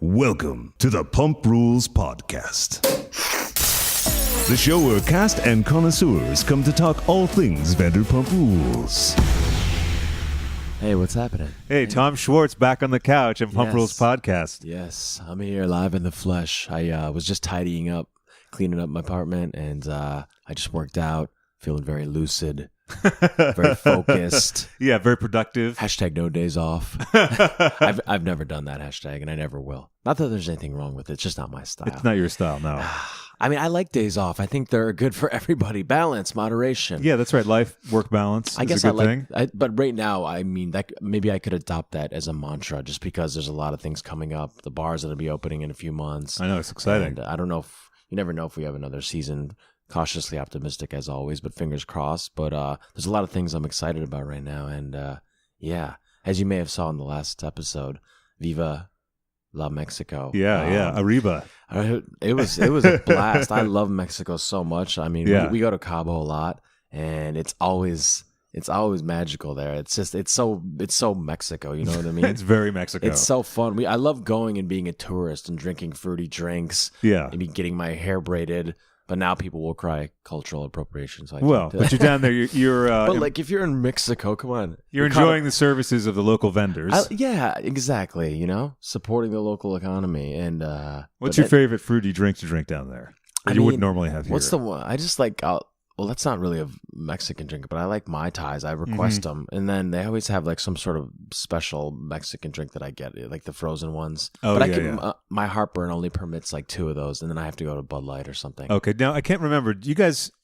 Welcome to the Pump Rules Podcast, the show where cast and connoisseurs come to talk all things Vanderpump Rules. Hey, what's happening? Hey, Tom Schwartz back on the couch at Pump Yes. Rules Podcast. Yes, I'm here live in the flesh. I was just tidying up, cleaning up my apartment, and I just worked out, feeling very lucid, very focused. Yeah, very productive. Hashtag no days off. I've never done that hashtag, and I never will. Not that there's anything wrong with it. It's just not my style. It's not your style, no. I mean, I like days off. I think they're good for everybody. Balance, moderation. Yeah, that's right. Life-work balance I is guess a good thing. But right now, I mean, that maybe I could adopt that as a mantra, just because there's a lot of things coming up. The bars that'll be opening in a few months. I know, it's exciting. And I don't know if you never know if we have another season. Cautiously optimistic as always, but fingers crossed. But there's a lot of things I'm excited about right now, and yeah, as you may have saw in the last episode, Viva La Mexico. Yeah, Arriba. It was a blast. I love Mexico so much. I mean, Yeah. we go to Cabo a lot, and it's always magical there. It's so Mexico. You know what I mean? It's very Mexico. It's so fun. I love going and being a tourist and drinking fruity drinks. Yeah. Maybe getting my hair braided. But now people will cry cultural appropriation. So But you're down there. You're but like if you're in Mexico, come on, you're enjoying the services of the local vendors. Yeah, exactly. You know, supporting the local economy. And What's your favorite fruity drink to drink down there that you wouldn't normally have here? What's the one? I just like. Well, that's not really a Mexican drink, but I like Mai Tais. I request them, and then they always have like some sort of special Mexican drink that I get, like the frozen ones. Oh, but yeah. My heartburn only permits like 2 of those, and then I have to go to Bud Light or something. Okay, now I can't remember.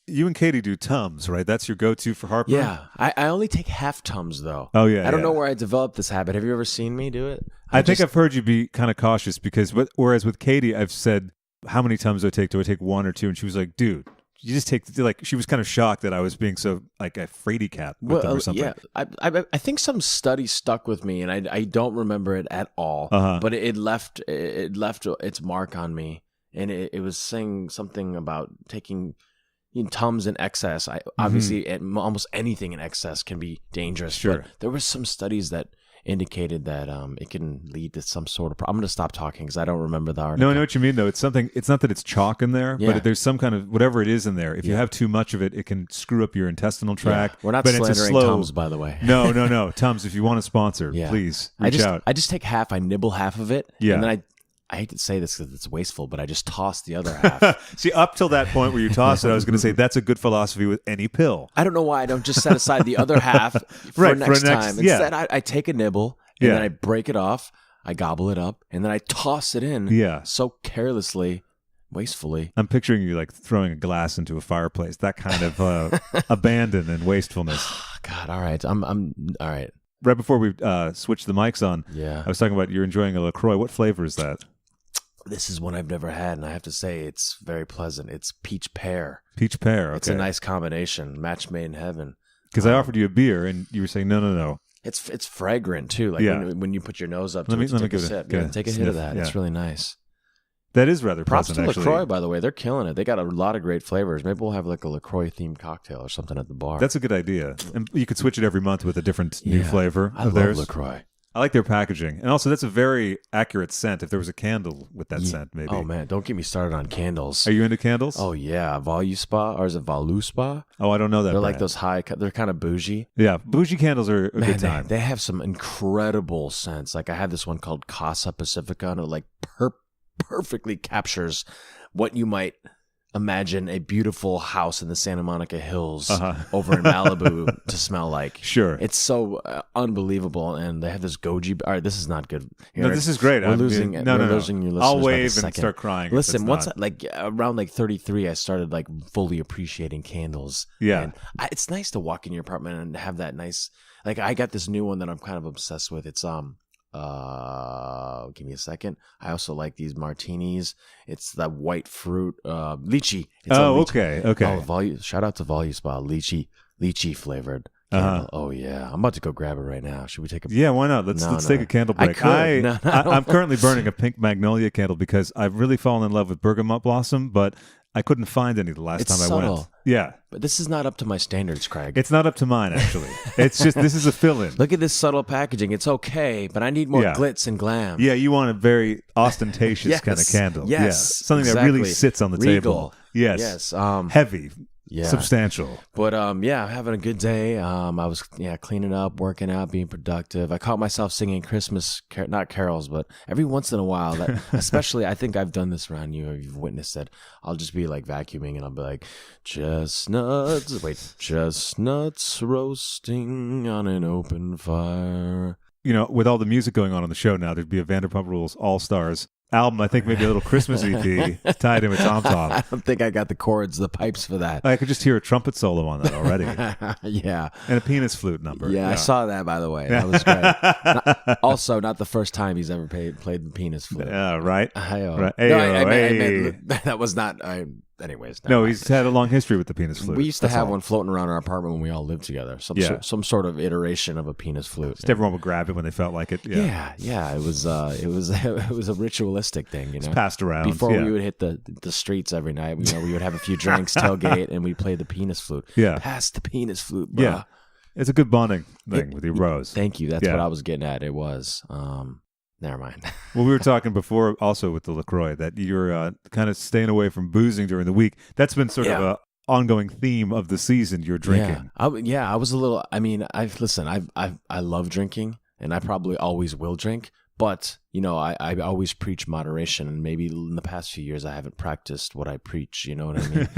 You and Katie do Tums, right? That's your go-to for heartburn? Yeah, I only take half Tums though. Oh, yeah, I don't yeah. know where I developed this habit. Have you ever seen me do it? I think I've heard you be kind of cautious because, whereas with Katie, I've said, how many Tums do I take? Do I take 1 or 2? And she was like, dude, you just take, like, she was kind of shocked that I was being so, like, a fraidy cat with them or something. Yeah, I think some study stuck with me, and I don't remember it at all. But it left its mark on me, and it was saying something about taking Tums in excess. Obviously, almost anything in excess can be dangerous. Sure. But there were some studies that indicated that it can lead to some sort of I'm going to stop talking because I don't remember the article. No, I know what you mean, though. It's something. It's not that it's chalk in there, Yeah. but there's some kind of whatever it is in there. If you have too much of it, it can screw up your intestinal tract. Yeah. We're not but it's a slandering slow... Tums, by the way. No. Tums, if you want to sponsor, please reach out. I just take half. I nibble half of it. Yeah. And then I hate to say this because it's wasteful, but I just toss the other half. See, up till that point where you toss it, I was going to say that's a good philosophy with any pill. I don't know why I don't just set aside the other half for next time. yeah. Instead, I take a nibble and then I break it off. I gobble it up and then I toss it in. Yeah. So carelessly, wastefully. I'm picturing you like throwing a glass into a fireplace. That kind of abandon and wastefulness. God, all right. I'm all right. Right before we switched the mics on, Yeah. I was talking about you're enjoying a LaCroix. What flavor is that? This is one I've never had, and I have to say it's very pleasant. It's peach pear. Peach pear. Okay. It's a nice combination, match made in heaven. Because I offered you a beer, and you were saying, no. It's fragrant too. Like when you put your nose up to Let me take give a it sip. a Take a hit sniff. of that. Yeah. It's really nice. That is rather Props pleasant, to actually. LaCroix, by the way. They're killing it. They got a lot of great flavors. Maybe we'll have like a LaCroix themed cocktail or something at the bar. That's a good idea. And you could switch it every month with a different new flavor I of love theirs. LaCroix. I like their packaging. And also, that's a very accurate scent. If there was a candle with that scent, maybe. Oh man, don't get me started on candles. Are you into candles? Oh yeah, Voluspa or is it Voluspa? Oh, I don't know that They're brand. like those high. They're kind of bougie. Yeah, bougie candles are a good time. They have some incredible scents. Like I had this one called Casa Pacifica, and it like perfectly captures what you might imagine a beautiful house in the Santa Monica Hills over in Malibu to smell like. Sure. It's so unbelievable. And they have this goji. All right, this is not good. No, this is great. We're losing No. your listeners. I'll by the wave and second. start crying. Listen, once like around like 33, I started like fully appreciating candles. Yeah. And it's nice to walk in your apartment and have that nice. Like I got this new one that I'm kind of obsessed with. It's give me a second. I also like these martinis. It's that white fruit, lychee. It's okay. Oh, shout out to Voluspa, lychee flavored. Candle. Oh yeah, I'm about to go grab it right now. Should we take a? Yeah, why not? Let's take a candle break. I'm currently burning a pink magnolia candle because I've really fallen in love with bergamot blossom, but I couldn't find any the last It's time I went. subtle. Yeah. But this is not up to my standards, Craig. It's not up to mine, actually. It's just, this is a fill-in. Look at this subtle packaging. It's okay, but I need more glitz and glam. Yeah, you want a very ostentatious kind of candle. Yes. Yeah. Something that really sits on the Regal. table. Yes. Yes. Heavy. Yeah. Substantial. But yeah, having a good day. I was cleaning up, working out, being productive. I caught myself singing Christmas, not carols, but every once in a while. That, especially, I think I've done this around you. Or you've witnessed it. I'll just be like vacuuming, and I'll be like, chestnuts roasting on an open fire. You know, with all the music going on the show now, there'd be a Vanderpump Rules All-Stars album. I think maybe a little Christmas EP tied in with TomTom. I don't think I got the chords, the pipes for that. I could just hear a trumpet solo on that already. Yeah. And a penis flute number. Yeah, I saw that, by the way. That was great. Also, not the first time he's ever played the penis flute. Yeah, right. Right. No, I meant, that was not... anyways. No, he's had a long history with the penis flute. We used to have one floating around our apartment when we all lived together. Some sort of iteration of a penis flute. Just everyone would grab it when they felt like it. Yeah. It was a ritualistic thing, you know. It's passed around. Before we would hit the streets every night, you know, we would have a few drinks, tailgate, and we'd play the penis flute. Yeah. Pass the penis flute, bro. Yeah. It's a good bonding thing with your bros. Thank you. That's what I was getting at. It was. Never mind. Well, we were talking before also with the LaCroix that you're kind of staying away from boozing during the week. That's been sort of a ongoing theme of the season. You're drinking. I was a little. I mean, I love drinking, and I probably always will drink. But you know, I always preach moderation, and maybe in the past few years I haven't practiced what I preach. You know what I mean?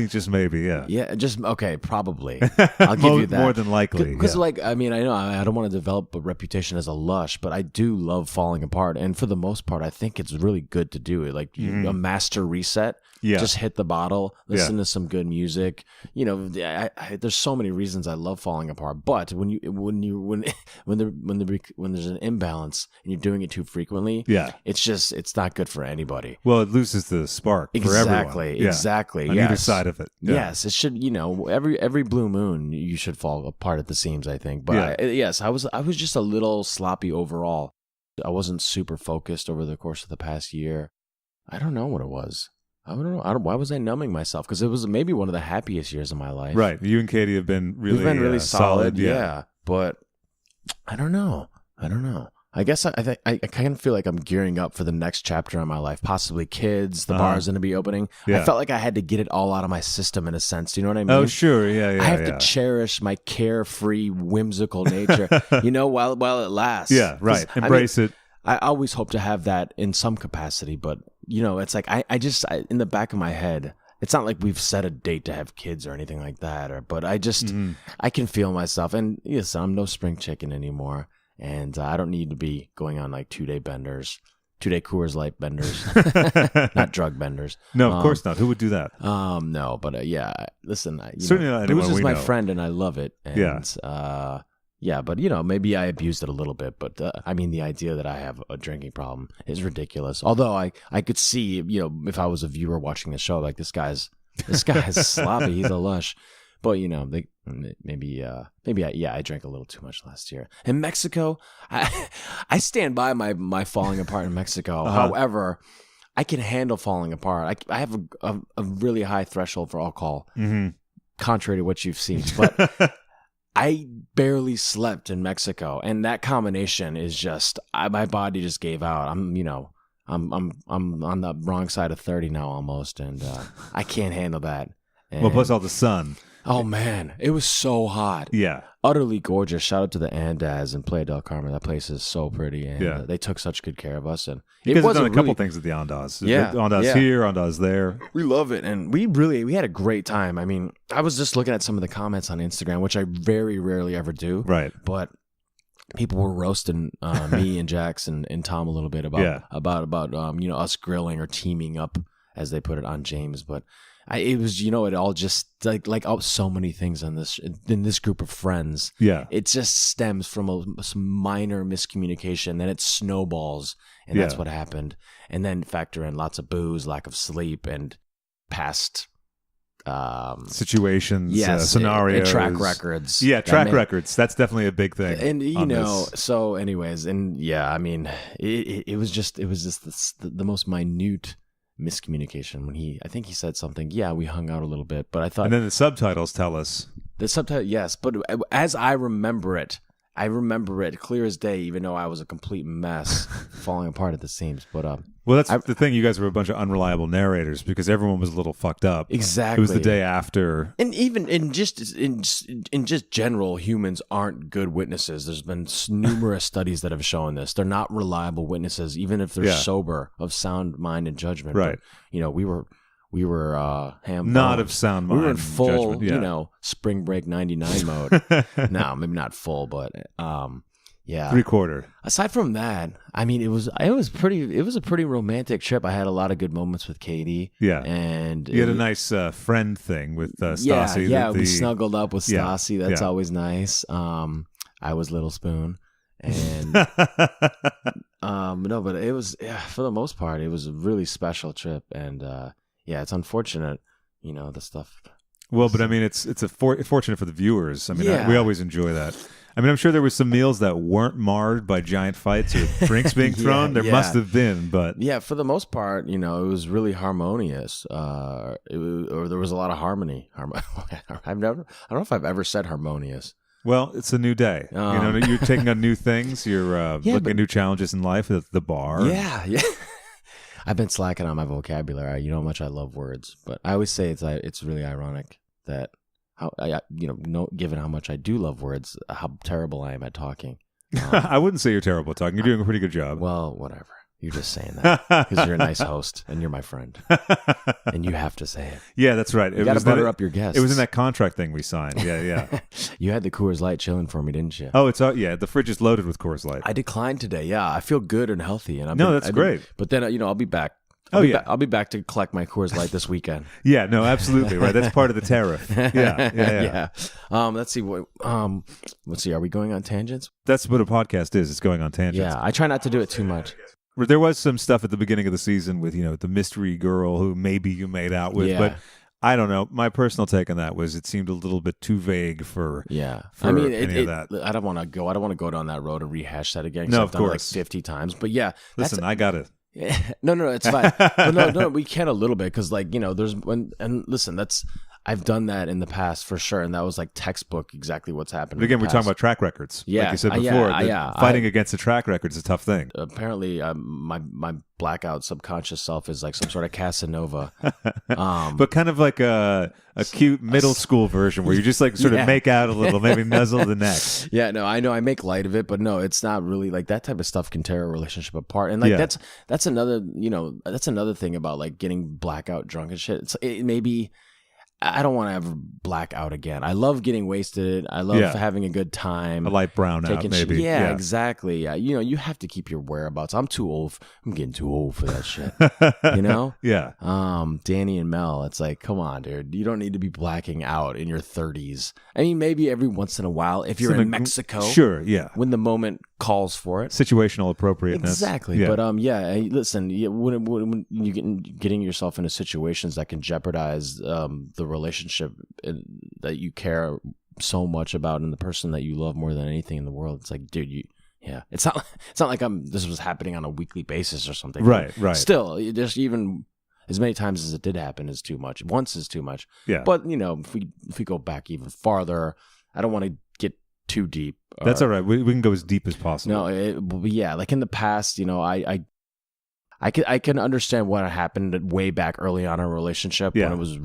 Just maybe, yeah. Yeah, just okay, probably. I'll give you that. More than likely, because I mean, I know I don't want to develop a reputation as a lush, but I do love falling apart, and for the most part, I think it's really good to do it. Like a master reset. Yeah. Just hit the bottle, listen to some good music. You know, there's so many reasons I love falling apart. But when there's an imbalance and you're doing it too frequently, it's not good for anybody. Well, it loses the spark for everyone. Exactly. On either side of it. Yeah. Yes, it should. You know, every blue moon you should fall apart at the seams, I think. But I was just a little sloppy overall. I wasn't super focused over the course of the past year. I don't know what it was. I don't know. Why was I numbing myself? Because it was maybe one of the happiest years of my life. Right. You and Katie have been really solid. Yeah. But I don't know. I guess I kind of feel like I'm gearing up for the next chapter in my life. Possibly kids. The bar's going to be opening. Yeah. I felt like I had to get it all out of my system in a sense. Do you know what I mean? Oh, sure. Yeah. I have to cherish my carefree, whimsical nature, you know, while it lasts. Yeah, right. Embrace it. I always hope to have that in some capacity, but you know, it's like I just in the back of my head, it's not like we've set a date to have kids or anything like that. But I just I can feel myself, and yes, I'm no spring chicken anymore, and I don't need to be going on like 2-day benders, 2-day Coors Light benders, not drug benders. No, of course not. Who would do that? No, but listen, certainly not anyone Booze is we my know. friend, and I love it. And, yeah, but you know, maybe I abused it a little bit. But I mean, the idea that I have a drinking problem is ridiculous. Although I could see, you know, if I was a viewer watching the show, like this guy's sloppy. He's a lush. But you know, maybe I drank a little too much last year. In Mexico, I stand by my falling apart in Mexico. However, I can handle falling apart. I have a really high threshold for alcohol, contrary to what you've seen, but. I barely slept in Mexico, and that combination is just my body just gave out. I'm on the wrong side of 30 now almost, and I can't handle that. And, well, plus all the sun. Oh man, it was so hot. Yeah, utterly gorgeous. Shout out to the Andaz in Playa del Carmen. That place is so pretty, and they took such good care of us. And it was done a couple things at the Andaz. Andaz here, Andaz there. We love it, and we had a great time. I mean, I was just looking at some of the comments on Instagram, which I very rarely ever do. Right, but people were roasting me and Jax and Tom a little bit about you know, us grilling or teaming up, as they put it, on James, but. It was, you know, it all just like so many things in this group of friends. Yeah, it just stems from some minor miscommunication, then it snowballs, and that's what happened. And then factor in lots of booze, lack of sleep, and past situations, scenarios, and track records. Yeah, track records. That's definitely a big thing. And you know, so anyways, and yeah, I mean, it was just the most minute miscommunication when I think he said something. Yeah, we hung out a little bit, but I thought. And then the subtitles tell us. The subtitle, yes, but as I remember it clear as day, even though I was a complete mess, falling apart at the seams. But well, that's the thing. You guys were a bunch of unreliable narrators because everyone was a little fucked up. Exactly. It was the day after, and even in just general, humans aren't good witnesses. There's been numerous studies that have shown this. They're not reliable witnesses, even if they're sober, of sound mind and judgment. Right. But, we were not of sound mind. We were in full, judgment, spring break 99 mode. No, maybe not full, but yeah. 3/4. Aside from that, I mean, it was a pretty romantic trip. I had a lot of good moments with Katie. Yeah. And you had a nice friend thing with Stassi. Yeah, we snuggled up with Stassi. That's always nice. I was Little Spoon. And no, but it was, for the most part, it was a really special trip. And it's unfortunate, the stuff. Well, but I mean, it's fortunate for the viewers. I mean, we always enjoy that. I mean, I'm sure there was some meals that weren't marred by giant fights or drinks being thrown. There must have been, but for the most part, it was really harmonious. Or there was a lot of harmony. I don't know if I've ever said harmonious. Well, it's a new day. You're taking on new things. You're looking at new challenges in life at the bar. Yeah. I've been slacking on my vocabulary. You know how much I love words, but I always say it's really ironic that given how much I do love words, how terrible I am at talking. I wouldn't say you're terrible at talking. You're doing a pretty good job. Well, whatever. You're just saying that because you're a nice host and you're my friend, and you have to say it. Yeah, that's right. You got to butter up your guests. It was in that contract thing we signed. Yeah. You had the Coors Light chilling for me, didn't you? Oh, it's the fridge is loaded with Coors Light. I declined today. Yeah, I feel good and healthy, and that's great. But then I'll be back. I'll be back to collect my Coors Light this weekend. Yeah, no, absolutely right. That's part of the tariff. Yeah. Let's see. Let's see. Are we going on tangents? That's what a podcast is. It's going on tangents. Yeah, I try not to do it too much. There was some stuff at the beginning of the season with the mystery girl who maybe you made out with, but I don't know. My personal take on that was it seemed a little bit too vague for I mean, any of that. I don't want to go down that road and rehash that again. No, I've done it like 50 times. But listen, I got it. No, it's fine. But no, we can a little bit because there's listen, I've done that in the past for sure, and that was like textbook exactly what's happened. But again, we're talking about track records. Yeah, like you said before, fighting against the track record is a tough thing. Apparently, my blackout subconscious self is like some sort of Casanova, but kind of like a cute middle school version where you just like sort of make out a little, maybe nuzzle the neck. Yeah, no, I know I make light of it, but no, it's not really like that type of stuff can tear a relationship apart. And like that's another thing about like getting blackout drunk and shit. It maybe. I don't want to ever black out again. I love getting wasted. I love having a good time. A light brownout, maybe. Yeah, exactly. You have to keep your whereabouts. I'm too old. I'm getting too old for that shit. Yeah. Danny and Mel, it's like, come on, dude. You don't need to be blacking out in your 30s. I mean, maybe every once in a while, if you're in Mexico. Sure, yeah. When the moment calls for it. Situational appropriateness. Exactly. Yeah. But listen, when you getting yourself into situations that can jeopardize the relationship that you care so much about and the person that you love more than anything in the world, it's like, dude, it's not like this was happening on a weekly basis or something. Right. Still, just even as many times as it did happen is too much. Once is too much. Yeah. But if we go back even farther, I don't want to get too deep. That's all right. We can go as deep as possible. No, like in the past, I can understand what happened way back early on in our relationship when it was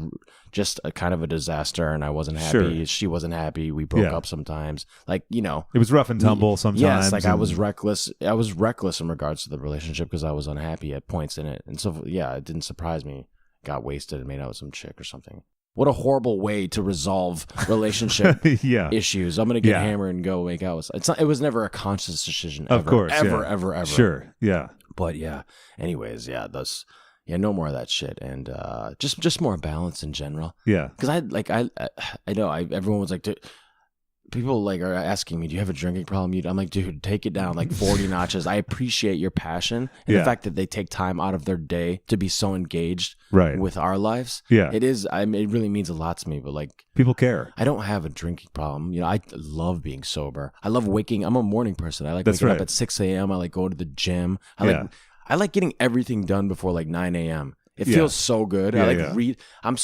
just a kind of a disaster and I wasn't happy. Sure. She wasn't happy. We broke up sometimes. Like, it was rough and tumble sometimes. Yes, like I was reckless. I was reckless in regards to the relationship because I was unhappy at points in it. And so, it didn't surprise me. Got wasted and made out with some chick or something. What a horrible way to resolve relationship issues. I'm going to get hammered and go make out. It was never a conscious decision. Ever, of course. Ever. Sure. Yeah. But anyways, no more of that shit, and just more balance in general. Yeah, because I know everyone was like, people like are asking me, do you have a drinking problem? I'm like, dude, take it down like 40 notches. I appreciate your passion and the fact that they take time out of their day to be so engaged with our lives. Yeah, it is. It really means a lot to me. But like, people care. I don't have a drinking problem. I love being sober. I love waking. I'm a morning person. I like waking up at 6 a.m. I like going to the gym. I like getting everything done before like 9 a.m. It feels so good. Yeah, I read. I'm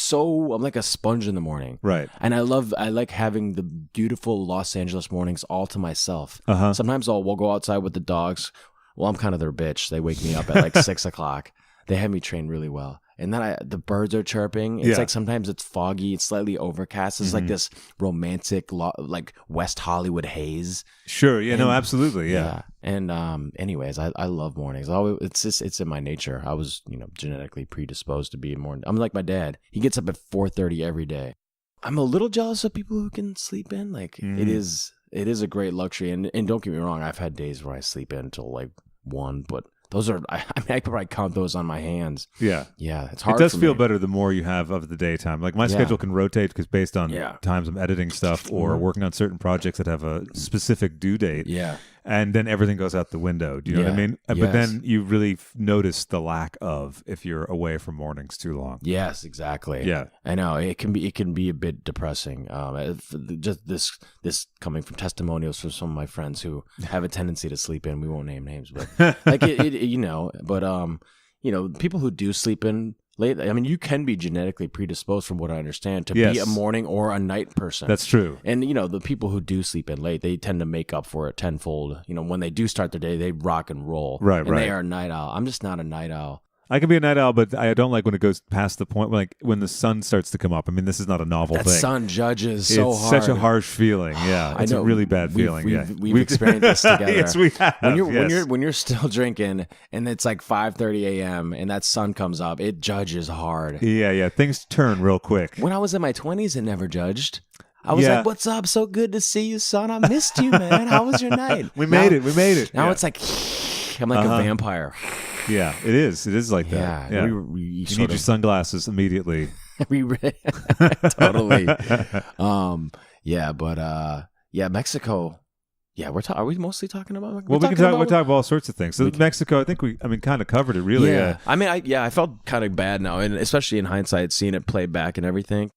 like a sponge in the morning. Right. And I like having the beautiful Los Angeles mornings all to myself. Sometimes we'll go outside with the dogs. Well, I'm kind of their bitch. They wake me up at like 6 o'clock. They have me trained really well. And then the birds are chirping. It's like sometimes it's foggy. It's slightly overcast. It's like this romantic, like West Hollywood haze. Sure. Yeah. No. Absolutely. Yeah. And anyways, I love mornings. It's in my nature. I was genetically predisposed to be a morning. I'm like my dad. He gets up at 4:30 every day. I'm a little jealous of people who can sleep in. Like it is a great luxury. And don't get me wrong. I've had days where I sleep in until like 1, but. Those are, I could probably count those on my hands. Yeah. Yeah. It's hard. It does feel better the more you have of the daytime. Like my schedule can rotate because based on times I'm editing stuff or working on certain projects that have a specific due date. Yeah. And then everything goes out the window. Do you know what I mean? Yes. But then you really notice the lack of if you're away from mornings too long. Yes, exactly. Yeah. I know. It can be a bit depressing. Just this coming from testimonials from some of my friends who have a tendency to sleep in. We won't name names, but like people who do sleep in late. I mean, you can be genetically predisposed, from what I understand, to be a morning or a night person. That's true. And the people who do sleep in late, they tend to make up for it tenfold. When they do start their day, they rock and roll. Right. And they are a night owl. I'm just not a night owl. I can be a night owl, but I don't like when it goes past the point, like when the sun starts to come up. I mean, this is not a novel thing. That sun judges so hard. It's such a harsh feeling. Yeah, it's a really bad feeling. We've experienced this together. Yes, we have. When you're still drinking and it's like 5:30 a.m. and that sun comes up, it judges hard. Yeah. Things turn real quick. When I was in my 20s, it never judged. I was like, "What's up? So good to see you, son. I missed you, man. How was your night?" We made it. Now it's like I'm like a vampire. Yeah, it is. It is like that. Yeah. You need your sunglasses immediately. Totally. Mexico. Yeah, are we mostly talking about? We can talk about all sorts of things. So Mexico, I think kind of covered it really. Yeah. I mean, I felt kind of bad now, and especially in hindsight, seeing it play back and everything.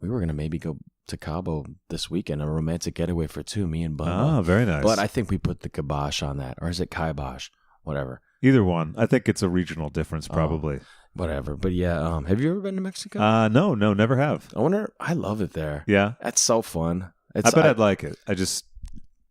We were gonna maybe go to Cabo this weekend, a romantic getaway for two, me and Bubba. Oh, very nice. But I think we put the kibosh on that, or is it kibosh? Whatever. Either one. I think it's a regional difference, probably. Whatever. But yeah, have you ever been to Mexico? No, never have. I love it there. Yeah. That's so fun. I bet I'd like it. I just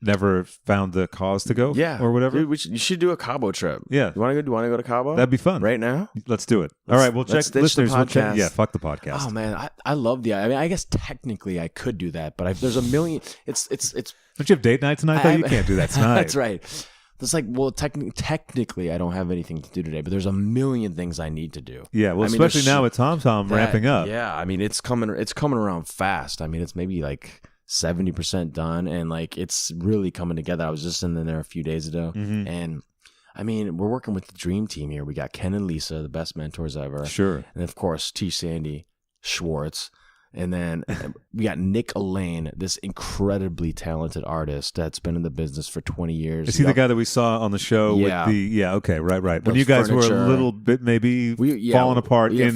never found the cause to go or whatever. Dude, you should do a Cabo trip. Yeah. You want to go to Cabo? That'd be fun. Right now? Let's do it. All right, we'll check listeners. We'll check, fuck the podcast. Oh man, I love the. I mean, I guess technically I could do that, but there's a million. It's. Don't you have date night tonight? Though you can't do that tonight. That's right. It's like, well, technically I don't have anything to do today, but there's a million things I need to do. Yeah, well, especially now with TomTom ramping up. Yeah, I mean, it's coming around fast. I mean, it's maybe like 70% done, and like it's really coming together. I was just in there a few days ago, and I mean, we're working with the dream team here. We got Ken and Lisa, the best mentors ever. Sure. And of course, Sandy Schwartz. And then we got Nick Elaine, this incredibly talented artist that's been in the business for 20 years. Is he the guy that we saw on the show with the... okay, right. When you guys were a little bit maybe falling apart in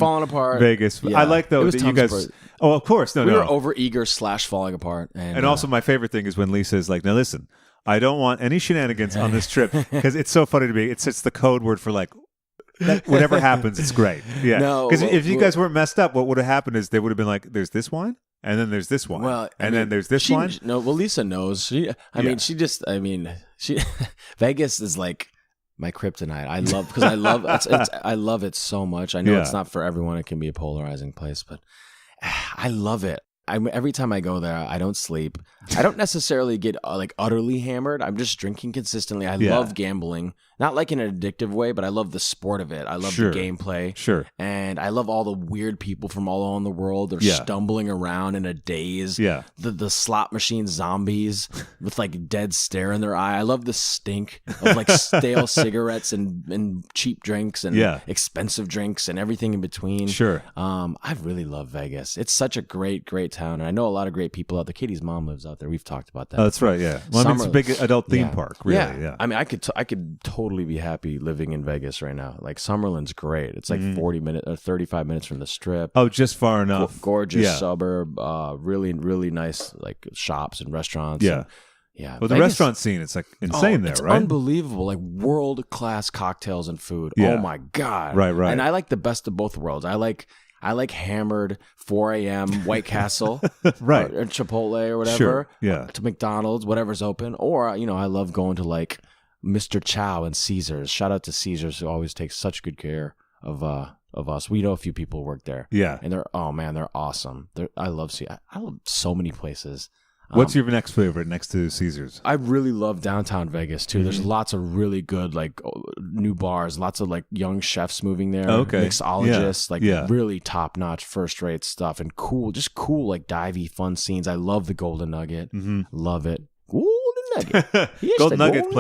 Vegas. Yeah. I like, though, that you guys... Oh, of course. We were over-eager / falling apart. And also my favorite thing is when Lisa is like, now listen, I don't want any shenanigans on this trip because it's so funny to me. It's the code word for like... whatever happens, it's great. Yeah, because if you guys weren't messed up, what would have happened is they would have been like, "There's this wine, and then there's this wine, then there's this wine." No, well, Lisa knows. She Vegas is like my kryptonite. I love it so much. I know it's not for everyone. It can be a polarizing place, but I love it. Every time I go there, I don't sleep. I don't necessarily get like utterly hammered. I'm just drinking consistently. I love gambling, not like in an addictive way, but I love the sport of it. I love the gameplay. Sure. And I love all the weird people from all around the world. They're stumbling around in a daze. Yeah. The slot machine zombies with like dead stare in their eye. I love the stink of like stale cigarettes and cheap drinks and expensive drinks and everything in between. Sure. I really love Vegas. It's such a great town, and I know a lot of great people out there. Katie's mom lives out there. We've talked about that. Oh, that's right. Yeah. Well, I mean, it's a big adult theme park. Really. Yeah. I mean, I could totally be happy living in Vegas right now. Like Summerlin's great. It's like 40 minutes or 35 minutes from the Strip. Oh, just far enough. Gorgeous suburb. Really, really nice like shops and restaurants. Yeah. Yeah. Well, the Vegas, restaurant scene, it's like insane there, it's right? unbelievable. Like world-class cocktails and food. Yeah. Oh my God. Right. And I like the best of both worlds. I like hammered 4 a.m. White Castle, Right. or Chipotle or whatever. Sure. Yeah. To McDonald's, whatever's open. Or, I love going to like Mr. Chow and Caesars. Shout out to Caesars, who always takes such good care of us. We know a few people who work there. Yeah. And they're awesome. I love so many places. What's your next favorite next to Caesars? I really love downtown Vegas too. There's lots of really good like new bars, lots of like young chefs moving there, mixologists, really top notch, first rate stuff, and cool like divey fun scenes. I love the Golden Nugget, love it. Golden Nugget. Golden Nugget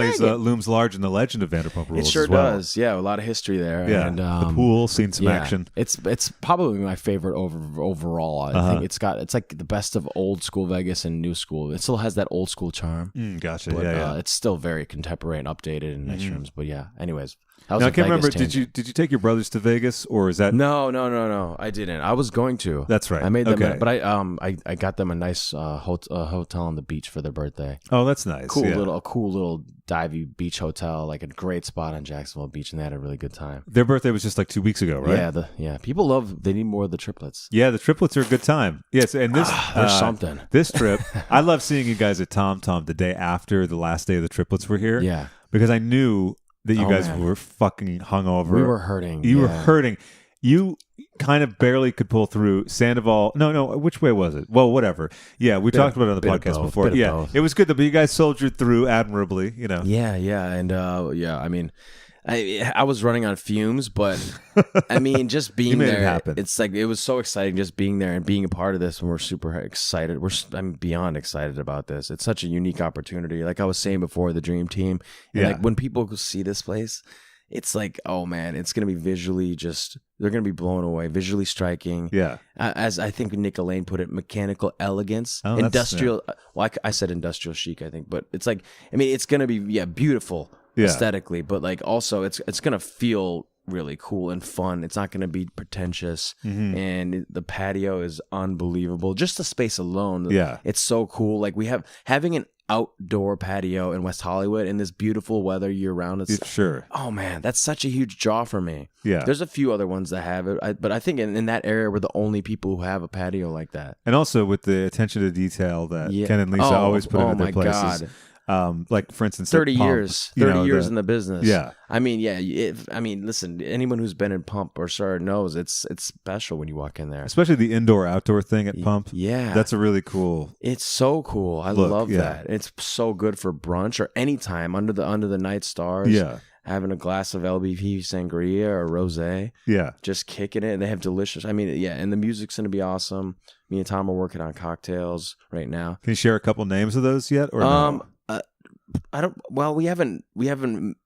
looms large in the legend of Vanderpump Rules. It sure as well. does. Yeah, a lot of history there. Yeah, and, the pool, seen some action. It's probably my favorite overall. I think it's like the best of old school Vegas and new school. It still has that old school charm. Gotcha. But, yeah. it's still very contemporary and updated in nice rooms. But yeah, anyways. Now, I can't remember. Did you take your brothers to Vegas, or is that? No. I didn't. I was going to. That's right. I made them, okay. But I got them a nice hotel on the beach for their birthday. Oh, that's nice. A cool little divey beach hotel, like a great spot on Jacksonville Beach, and they had a really good time. Their birthday was just like 2 weeks ago, right? Yeah. People they need more of the triplets. Yeah, the triplets are a good time. Yes, and this there's something. This trip, I love seeing you guys at TomTom the day after the last day of the triplets were here. Yeah, because I knew that you guys were fucking hungover. We were hurting. You were hurting. You kind of barely could pull through Sandoval. No. Which way was it? Well, whatever. Yeah, we talked about it on the podcast before. Yeah, it was good, but you guys soldiered through admirably. Yeah, and I mean, I was running on fumes, but I mean, just being there, it's like it was so exciting just being there and being a part of this. And we're super excited. I'm beyond excited about this. It's such a unique opportunity. Like I was saying before, the Dream Team. And like when people see this place, it's like, oh man, it's gonna be visually they're gonna be blown away, visually striking. Yeah, as I think Nick Elaine put it, mechanical elegance, industrial. Well, I said industrial chic, I think, but it's like, I mean, it's gonna be beautiful. Aesthetically, but like also it's gonna feel really cool and fun. It's not gonna be pretentious, and the patio is unbelievable. Just the space alone, it's so cool. Like having an outdoor patio in West Hollywood in this beautiful weather year round. It's sure. Oh man, that's such a huge draw for me. Yeah, there's a few other ones that have it, but I think in that area we're the only people who have a patio like that. And also with the attention to detail that Ken and Lisa always put into their places. God. Like for instance, 30 years in the business. Yeah. I mean, listen, anyone who's been in Pump or Star knows it's special when you walk in there. Especially the indoor-outdoor thing at Pump. Yeah. That's a really cool. It's so cool. I love that. It's so good for brunch or anytime under the night stars. Yeah. Having a glass of LBP sangria or rosé. Yeah. Just kicking it. And they have delicious. I mean, and the music's going to be awesome. Me and Tom are working on cocktails right now. Can you share a couple names of those yet or no? I don't. Well, we haven't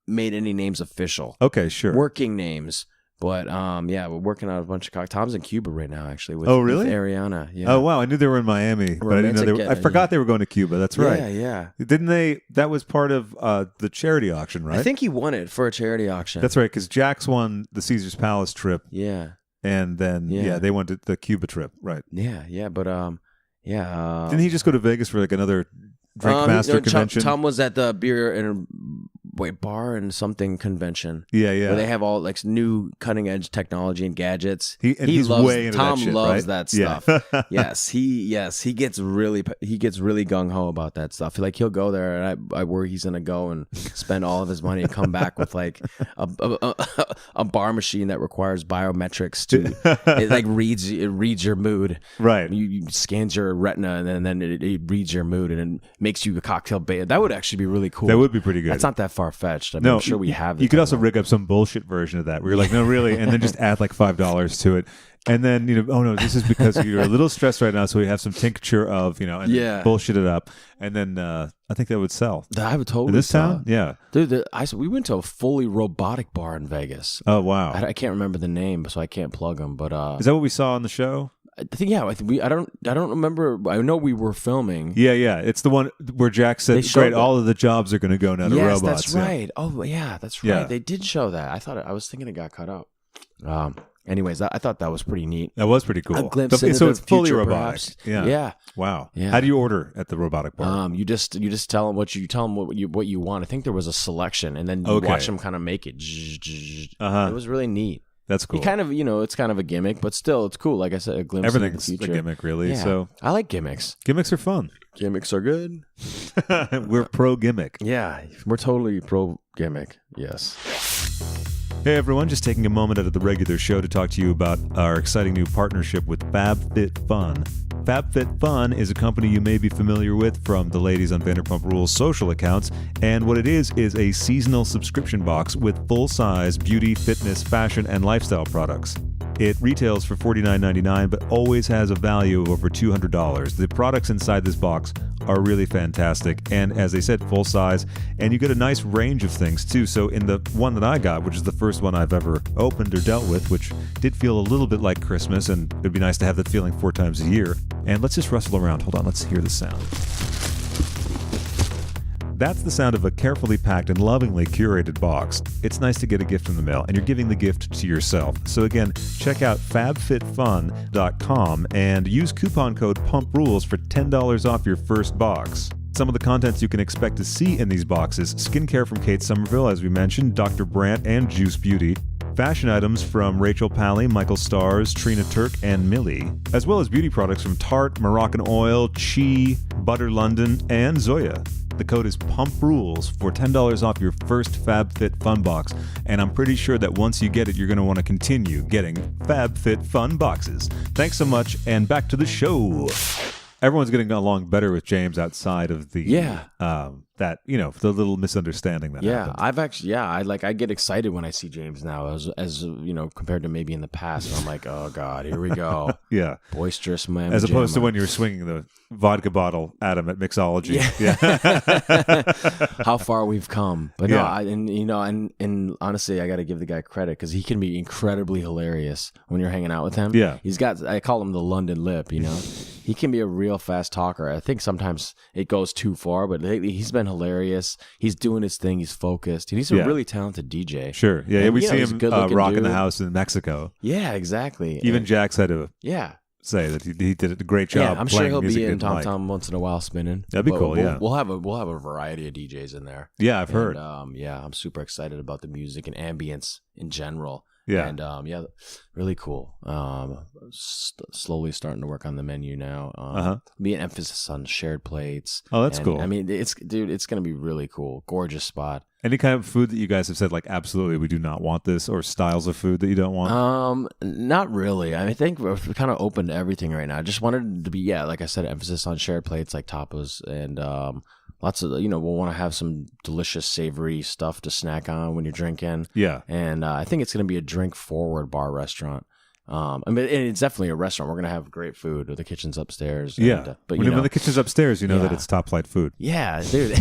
made any names official. Okay, sure. Working names, but we're working on a bunch of cocktails. Tom's in Cuba right now, actually. With Ariana. Yeah. Oh wow, I knew they were in Miami, but I didn't know they were. I forgot they were going to Cuba. That's right. Yeah. Didn't they? That was part of the charity auction, right? I think he won it for a charity auction. That's right, because Jax won the Caesar's Palace trip. Yeah. And then they went to the Cuba trip, right? Yeah, but didn't he just go to Vegas for like another Drink Master convention? Tom was at the beer and bar and something convention. Yeah. Where they have all like new cutting edge technology and gadgets. He's loves, way into Tom that shit, loves right? that stuff. He gets really gung ho about that stuff. Like he'll go there and I worry he's gonna go and spend all of his money and come back with like a bar machine that requires biometrics it like reads your mood. Right. You scans your retina and then it reads your mood and it makes you a cocktail bait. That would actually be really cool. That would be pretty good. That's not that far-fetched. I'm sure we have it. You could also rig up some bullshit version of that where you're like, no, really, and then just add like $5 to it. And then, oh no, this is because you're a little stressed right now, so we have some tincture of, and bullshit it up. And then I think that would sell. I would totally in this sell. town? Yeah. Dude, we went to a fully robotic bar in Vegas. Oh, wow. I can't remember the name, so I can't plug them. But is that what we saw on the show? I think I don't remember. I know we were filming. Yeah. It's the one where Jack said, "Great, all of the jobs are going to go now to robots." Yes, that's right. Oh, yeah, that's right. Yeah. They did show that. I was thinking it got cut out. Anyways, I thought that was pretty neat. That was pretty cool. A glimpse into so the it's fully future, robotic. perhaps. Yeah. Yeah. Wow. Yeah. How do you order at the robotic bar? You just tell them what you want. I think there was a selection, and then you watch them kind of make it. It was really neat. That's cool. You kind of, it's kind of a gimmick, but still, it's cool. Like I said, a glimpse Everything's into the future. a gimmick, really. Yeah. So I like gimmicks. Gimmicks are fun. Gimmicks are good. We're pro gimmick. Yeah, we're totally pro gimmick. Yes. Hey everyone, just taking a moment out of the regular show to talk to you about our exciting new partnership with FabFitFun. FabFitFun is a company you may be familiar with from the ladies on Vanderpump Rules social accounts, and what it is a seasonal subscription box with full-size beauty, fitness, fashion, and lifestyle products. It retails for $49.99, but always has a value of over $200. The products inside this box are really fantastic, and as they said, full size, and you get a nice range of things too. So in the one that I got, which is the first one I've ever opened or dealt with, which did feel a little bit like Christmas, and it'd be nice to have that feeling 4 times a year. And let's just rustle around. Hold on, let's hear the sound. That's the sound of a carefully packed and lovingly curated box. It's nice to get a gift in the mail, and you're giving the gift to yourself. So again, check out fabfitfun.com and use coupon code PUMPRULES for $10 off your first box. Some of the contents you can expect to see in these boxes: skincare from Kate Somerville, as we mentioned, Dr. Brandt, and Juice Beauty. Fashion items from Rachel Pally, Michael Stars, Trina Turk, and Millie, as well as beauty products from Tarte, Moroccan Oil, Chi, Butter London, and Zoya. The code is PUMPRULES for $10 off your first FabFitFun box, and I'm pretty sure that once you get it, you're going to want to continue getting FabFitFun boxes. Thanks so much, and back to the show. Everyone's getting along better with James outside of the the little misunderstanding that happened. I get excited when I see James now, as compared to maybe in the past. And I'm like, oh god, here we go. Yeah, boisterous man. As opposed to when you were swinging the vodka bottle at him at Mixology. Yeah. How far we've come. But no, and honestly, I got to give the guy credit because he can be incredibly hilarious when you're hanging out with him. Yeah, I call him the London Lip. He can be a real fast talker. I think sometimes it goes too far, but lately he's been hilarious. He's doing his thing. He's focused. And he's a really talented DJ. Sure. Yeah, and, we see him rocking dude. the house in Mexico. Yeah, exactly. Even Jax had to say that he did a great job. Yeah, I'm sure he'll be in TomTom TomTom once in a while spinning. That'd be cool. We'll have a variety of DJs in there. Yeah, I've heard. I'm super excited about the music and ambience in general. Yeah. And really cool. Slowly starting to work on the menu now. Be an emphasis on shared plates. Oh, that's cool. I mean, it's going to be really cool. Gorgeous spot. Any kind of food that you guys have said, like, absolutely, we do not want this, or styles of food that you don't want? Not really. I think we're kind of open to everything right now. I just wanted to be, like I said, emphasis on shared plates like tapas and lots of, we'll want to have some delicious savory stuff to snack on when you're drinking. Yeah. And I think it's going to be a drink-forward bar restaurant. And it's definitely a restaurant. We're going to have great food. The kitchen's upstairs. Yeah. But when the kitchen's upstairs, that it's top-flight food. Yeah, dude.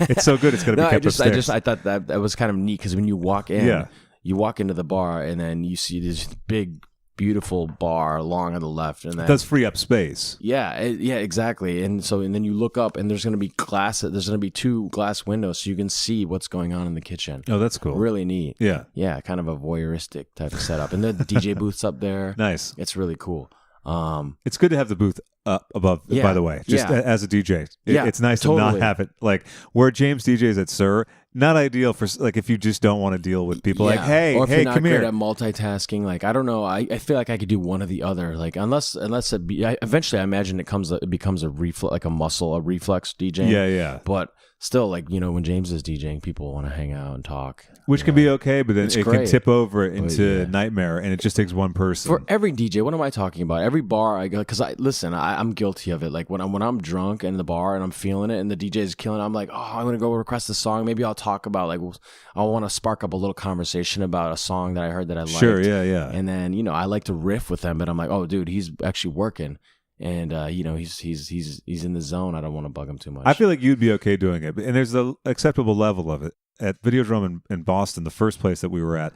It's so good. It's going to be kept upstairs. I thought that was kind of neat because when you walk in, you walk into the bar and then you see this big, beautiful bar along on the left, and then it does free up space. Yeah, exactly. And then you look up, and there's going to be glass. There's going to be 2 glass windows, so you can see what's going on in the kitchen. Oh, that's cool. Really neat. Yeah, kind of a voyeuristic type of setup. And the DJ booth's up there. Nice. It's really cool. It's good to have the booth up above. By the way, just as a DJ, it's nice to not have it like where James DJs at Sir. Not ideal for like if you just don't want to deal with people like, hey, or if you're not come good here. at multitasking. Like, I don't know. I feel like I could do one or the other. Like unless eventually I imagine it becomes a reflex DJ. Yeah. But still, like, when James is DJing, people want to hang out and talk. Which can be okay, but then it can tip over into But, nightmare, and it just takes one person. For every DJ, what am I talking about? Every bar I go, because I'm guilty of it. Like when I'm drunk in the bar and I'm feeling it, and the DJ is killing it, I'm like, oh, I'm gonna go request a song. Maybe I'll talk about I want to spark up a little conversation about a song that I heard that I liked. Sure, yeah. And then I like to riff with them, but I'm like, oh, dude, he's actually working. And he's in the zone. I don't want to bug him too much. I feel like you'd be okay doing it, and there's an acceptable level of it. At Videodrome in Boston, the first place that we were at,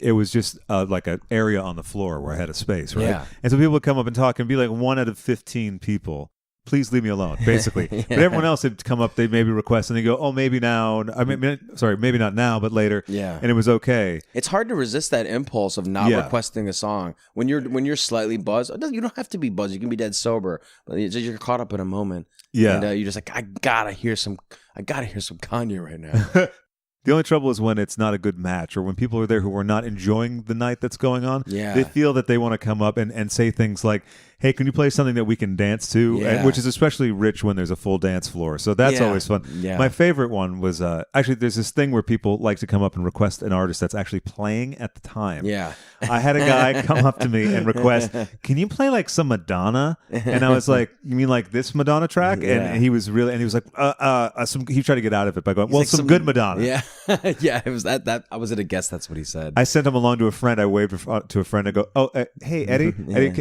it was just like an area on the floor where I had a space, right? Yeah. And so people would come up and talk and be like 1 out of 15 people please leave me alone, basically. But everyone else had come up, they'd maybe request, and they go, oh, maybe now. I mean, sorry, maybe not now, but later. Yeah. And it was okay. It's hard to resist that impulse of not requesting a song when you're slightly buzzed. You don't have to be buzzed. You can be dead sober, but you're caught up in a moment. Yeah. And you're just like, I gotta hear some Kanye right now. The only trouble is when it's not a good match, or when people are there who are not enjoying the night that's going on. Yeah. They feel that they want to come up and say things like, hey, can you play something that we can dance to? Yeah. Which is especially rich when there's a full dance floor. So that's always fun. Yeah. My favorite one was, actually, there's this thing where people like to come up and request an artist that's actually playing at the time. Yeah. I had a guy come up to me and request, can you play like some Madonna? And I was like, you mean like this Madonna track? Yeah. And he was like, he tried to get out of it by going, some good Madonna. Yeah. Yeah, it was that. I was at a guess that's what he said. I sent him along to a friend. I waved to a friend. I go, hey, Eddie,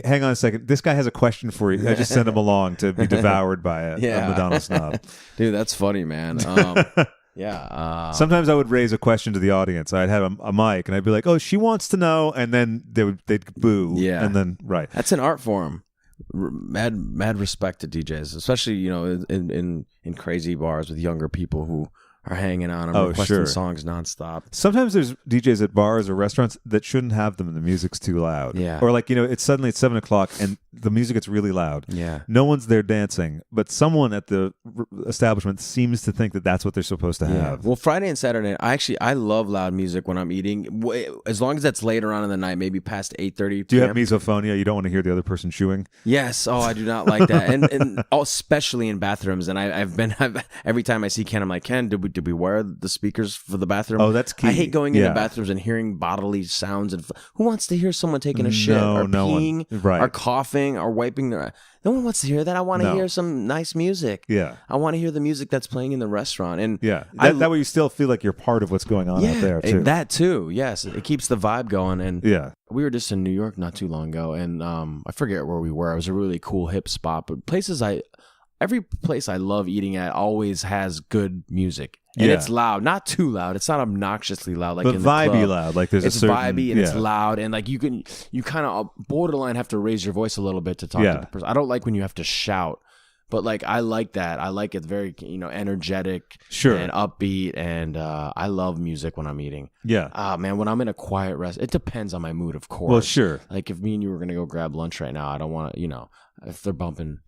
hang on a second. This guy has a question for you. I just sent him along to be devoured by a Madonna snob. Dude, that's funny, man. Sometimes I would raise a question to the audience. I'd have a mic, and I'd be like, oh, she wants to know, and then they'd boo. Yeah. And then, right. That's an art form. Mad respect to DJs, especially, in crazy bars with younger people who are hanging on and requesting songs nonstop. Sometimes there's DJs at bars or restaurants that shouldn't have them and the music's too loud. Yeah. Or like, it's suddenly it's 7 o'clock and the music gets really loud. Yeah. No one's there dancing, but someone at the establishment seems to think that that's what they're supposed to have. Well, Friday and Saturday, I love loud music when I'm eating, as long as that's later on in the night, maybe past 8:30. Do you have misophonia? You don't want to hear the other person chewing? Yes. Oh, I do not like that, and especially in bathrooms. And I've every time I see Ken, I'm like, Ken, did we wear the speakers for the bathroom? Oh, that's key. I hate going into bathrooms and hearing bodily sounds. And who wants to hear someone taking a shit or peeing or coughing or wiping their? No one wants to hear that. I want to hear some nice music. Yeah. I want to hear the music that's playing in the restaurant. And that way you still feel like you're part of what's going on out there too. That too. Yes, it keeps the vibe going. And we were just in New York not too long ago, and I forget where we were. It was a really cool hip spot, but every place I love eating at always has good music. And it's loud, not too loud. It's not obnoxiously loud, like but in the vibey club. loud. Like there's it's a certain vibey and it's loud, and like you kind of borderline have to raise your voice a little bit to talk to the person. I don't like when you have to shout, but like I like that. I like it very energetic, and upbeat, and I love music when I'm eating. Yeah, man, when I'm in a quiet rest, it depends on my mood, of course. Well, sure. Like if me and you were gonna go grab lunch right now, I don't want to, if they're bumping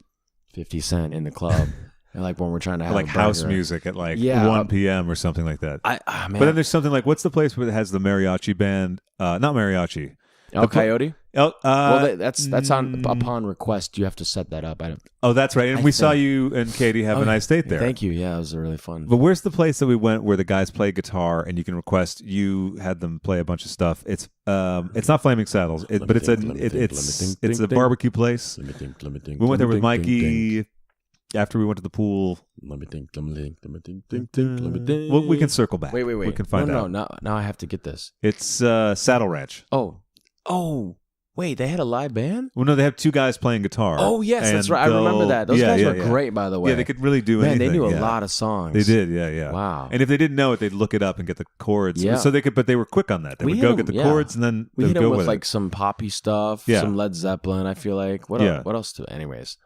50 Cent in the club. And like when we're trying to have like a house burger. music at like 1 p.m. or something like that. Man. But then there's something like, what's the place where it has the mariachi band? Not mariachi. El Coyote? Well, that's on upon request. You have to set that up. Oh, that's right. And we saw you and Katie have a nice date there. Thank you. Yeah, it was really fun. But where's the place that we went where the guys play guitar and you can request? You had them play a bunch of stuff. It's not Flaming Saddles, but it's a barbecue place. We went there with Mikey. After we went to the pool. Let me think. Well, we can circle back. Wait. We can find out. No, now I have to get this. It's Saddle Ranch. Oh. Wait, they had a live band? Well, no, they have two guys playing guitar. Oh, yes, that's right. I remember that. Those guys were great, by the way. Yeah, they could really do anything. Man, they knew a lot of songs. They did, yeah. Wow. And if they didn't know it, they'd look it up and get the chords. Yeah. So but they were quick on that. They would go get the chords and then we they'd hit go them with with like some poppy stuff, some Led Zeppelin, I feel like. What else? Anyways,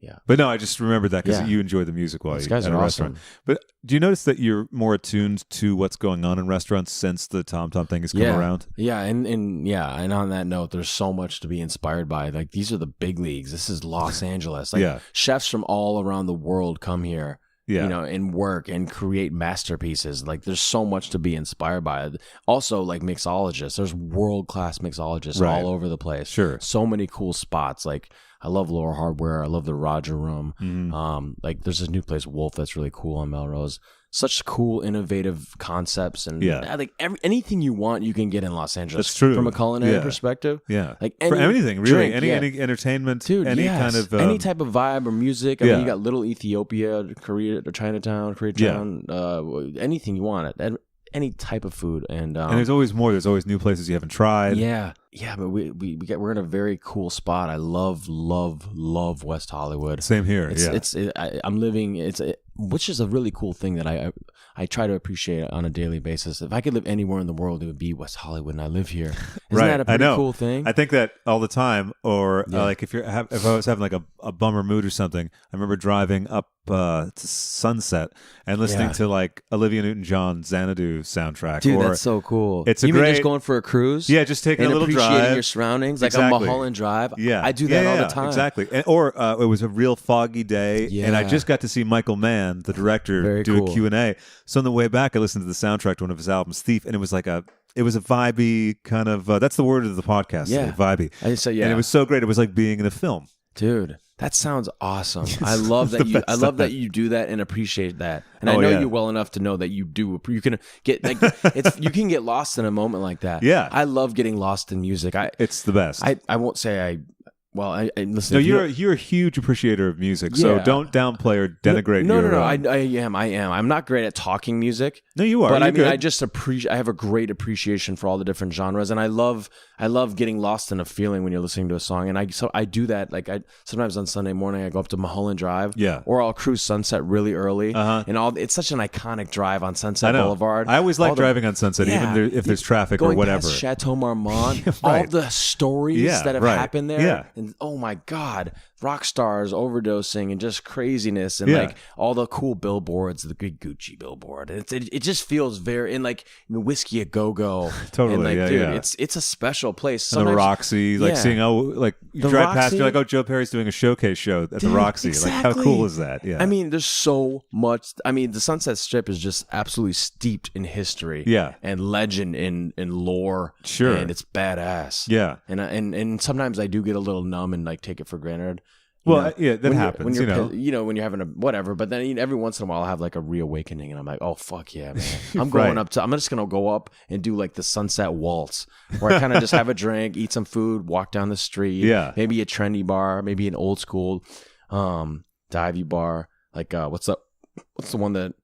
yeah. But no, I just remembered that because you enjoy the music while you're at a restaurant. But do you notice that you're more attuned to what's going on in restaurants since the TomTom thing has come around? Yeah, and on that note, there's so much to be inspired by. Like these are the big leagues. This is Los Angeles. Like chefs from all around the world come here. And work and create masterpieces. Like there's so much to be inspired by. Also, like mixologists, there's world-class mixologists all over the place. Sure. So many cool spots. Like I love Lower Hardware. I love the Roger Room. Mm-hmm. Like there's this new place, Wolf, that's really cool on Melrose. Such cool, innovative concepts, and like anything you want, you can get in Los Angeles. That's true. From a culinary perspective. Yeah, like for anything really, drink, any entertainment, dude, any kind of any type of vibe or music. I mean, you got Little Ethiopia, Korea, or Chinatown, Koreatown, anything you want. Any type of food, and there's always more. There's always new places you haven't tried. Yeah, but we're in a very cool spot. I love West Hollywood. Same here. I'm living. which is a really cool thing that I try to appreciate on a daily basis. If I could live anywhere in the world, it would be West Hollywood, and I live here. Isn't that a pretty cool thing? I think that all the time. Or like if I was having like a bummer mood or something, I remember driving up to Sunset and listening to like Olivia Newton-John Xanadu soundtrack. Dude, that's so cool. It's you mean just going for a cruise? Yeah, just taking a little drive, appreciating your surroundings, like a Mulholland Drive. Yeah, I do that all the time. Exactly. Or it was a real foggy day, and I just got to see Michael Mann, the director, do a Q&A. So on the way back, I listened to the soundtrack to one of his albums, Thief, and it was a vibey kind of. That's the word of the podcast. Yeah, vibey. I say and it was so great. It was like being in a film. Dude, that sounds awesome. I love that you. I love that you do that and appreciate that. And I know you well enough to know that you do. You can get like you can get lost in a moment like that. Yeah, I love getting lost in music. It's the best. I won't say I. Well, I listen. No, you're a huge appreciator of music, so don't downplay or denigrate. No. I am. I'm not great at talking music. No, you are. But I just appreciate. I have a great appreciation for all the different genres, and I love getting lost in a feeling when you're listening to a song. And I do that. Like sometimes on Sunday morning, I go up to Mulholland Drive. Yeah. Or I'll cruise Sunset really early. And it's such an iconic drive on Sunset Boulevard. I always like driving on Sunset, even if there's traffic or whatever. Past Chateau Marmont, all the stories that have happened there. Yeah. And oh my God, rock stars overdosing and just craziness and like all the cool billboards, the big Gucci billboard. And it just feels very Whiskey a Go Go. Totally, and dude, it's a special place. Sometimes, and the Roxy, seeing you drive past, you're like, oh, Joe Perry's doing a showcase show at the Roxy. Exactly. Like, how cool is that? Yeah. I mean, there's so much. I mean, the Sunset Strip is just absolutely steeped in history. Yeah. And legend in lore. Sure. And it's badass. Yeah. And sometimes I do get a little numb and like take it for granted. Well, that happens. When you're when you're having a whatever, but then every once in a while I'll have like a reawakening, and I'm like, oh fuck yeah, man! I'm going I'm just gonna go up and do like the Sunset Waltz, where I kind of just have a drink, eat some food, walk down the street. Yeah, maybe a trendy bar, maybe an old school, divey bar. Like what's the one that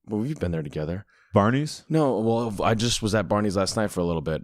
we've been there together? Barney's? No, well, I just was at Barney's last night for a little bit.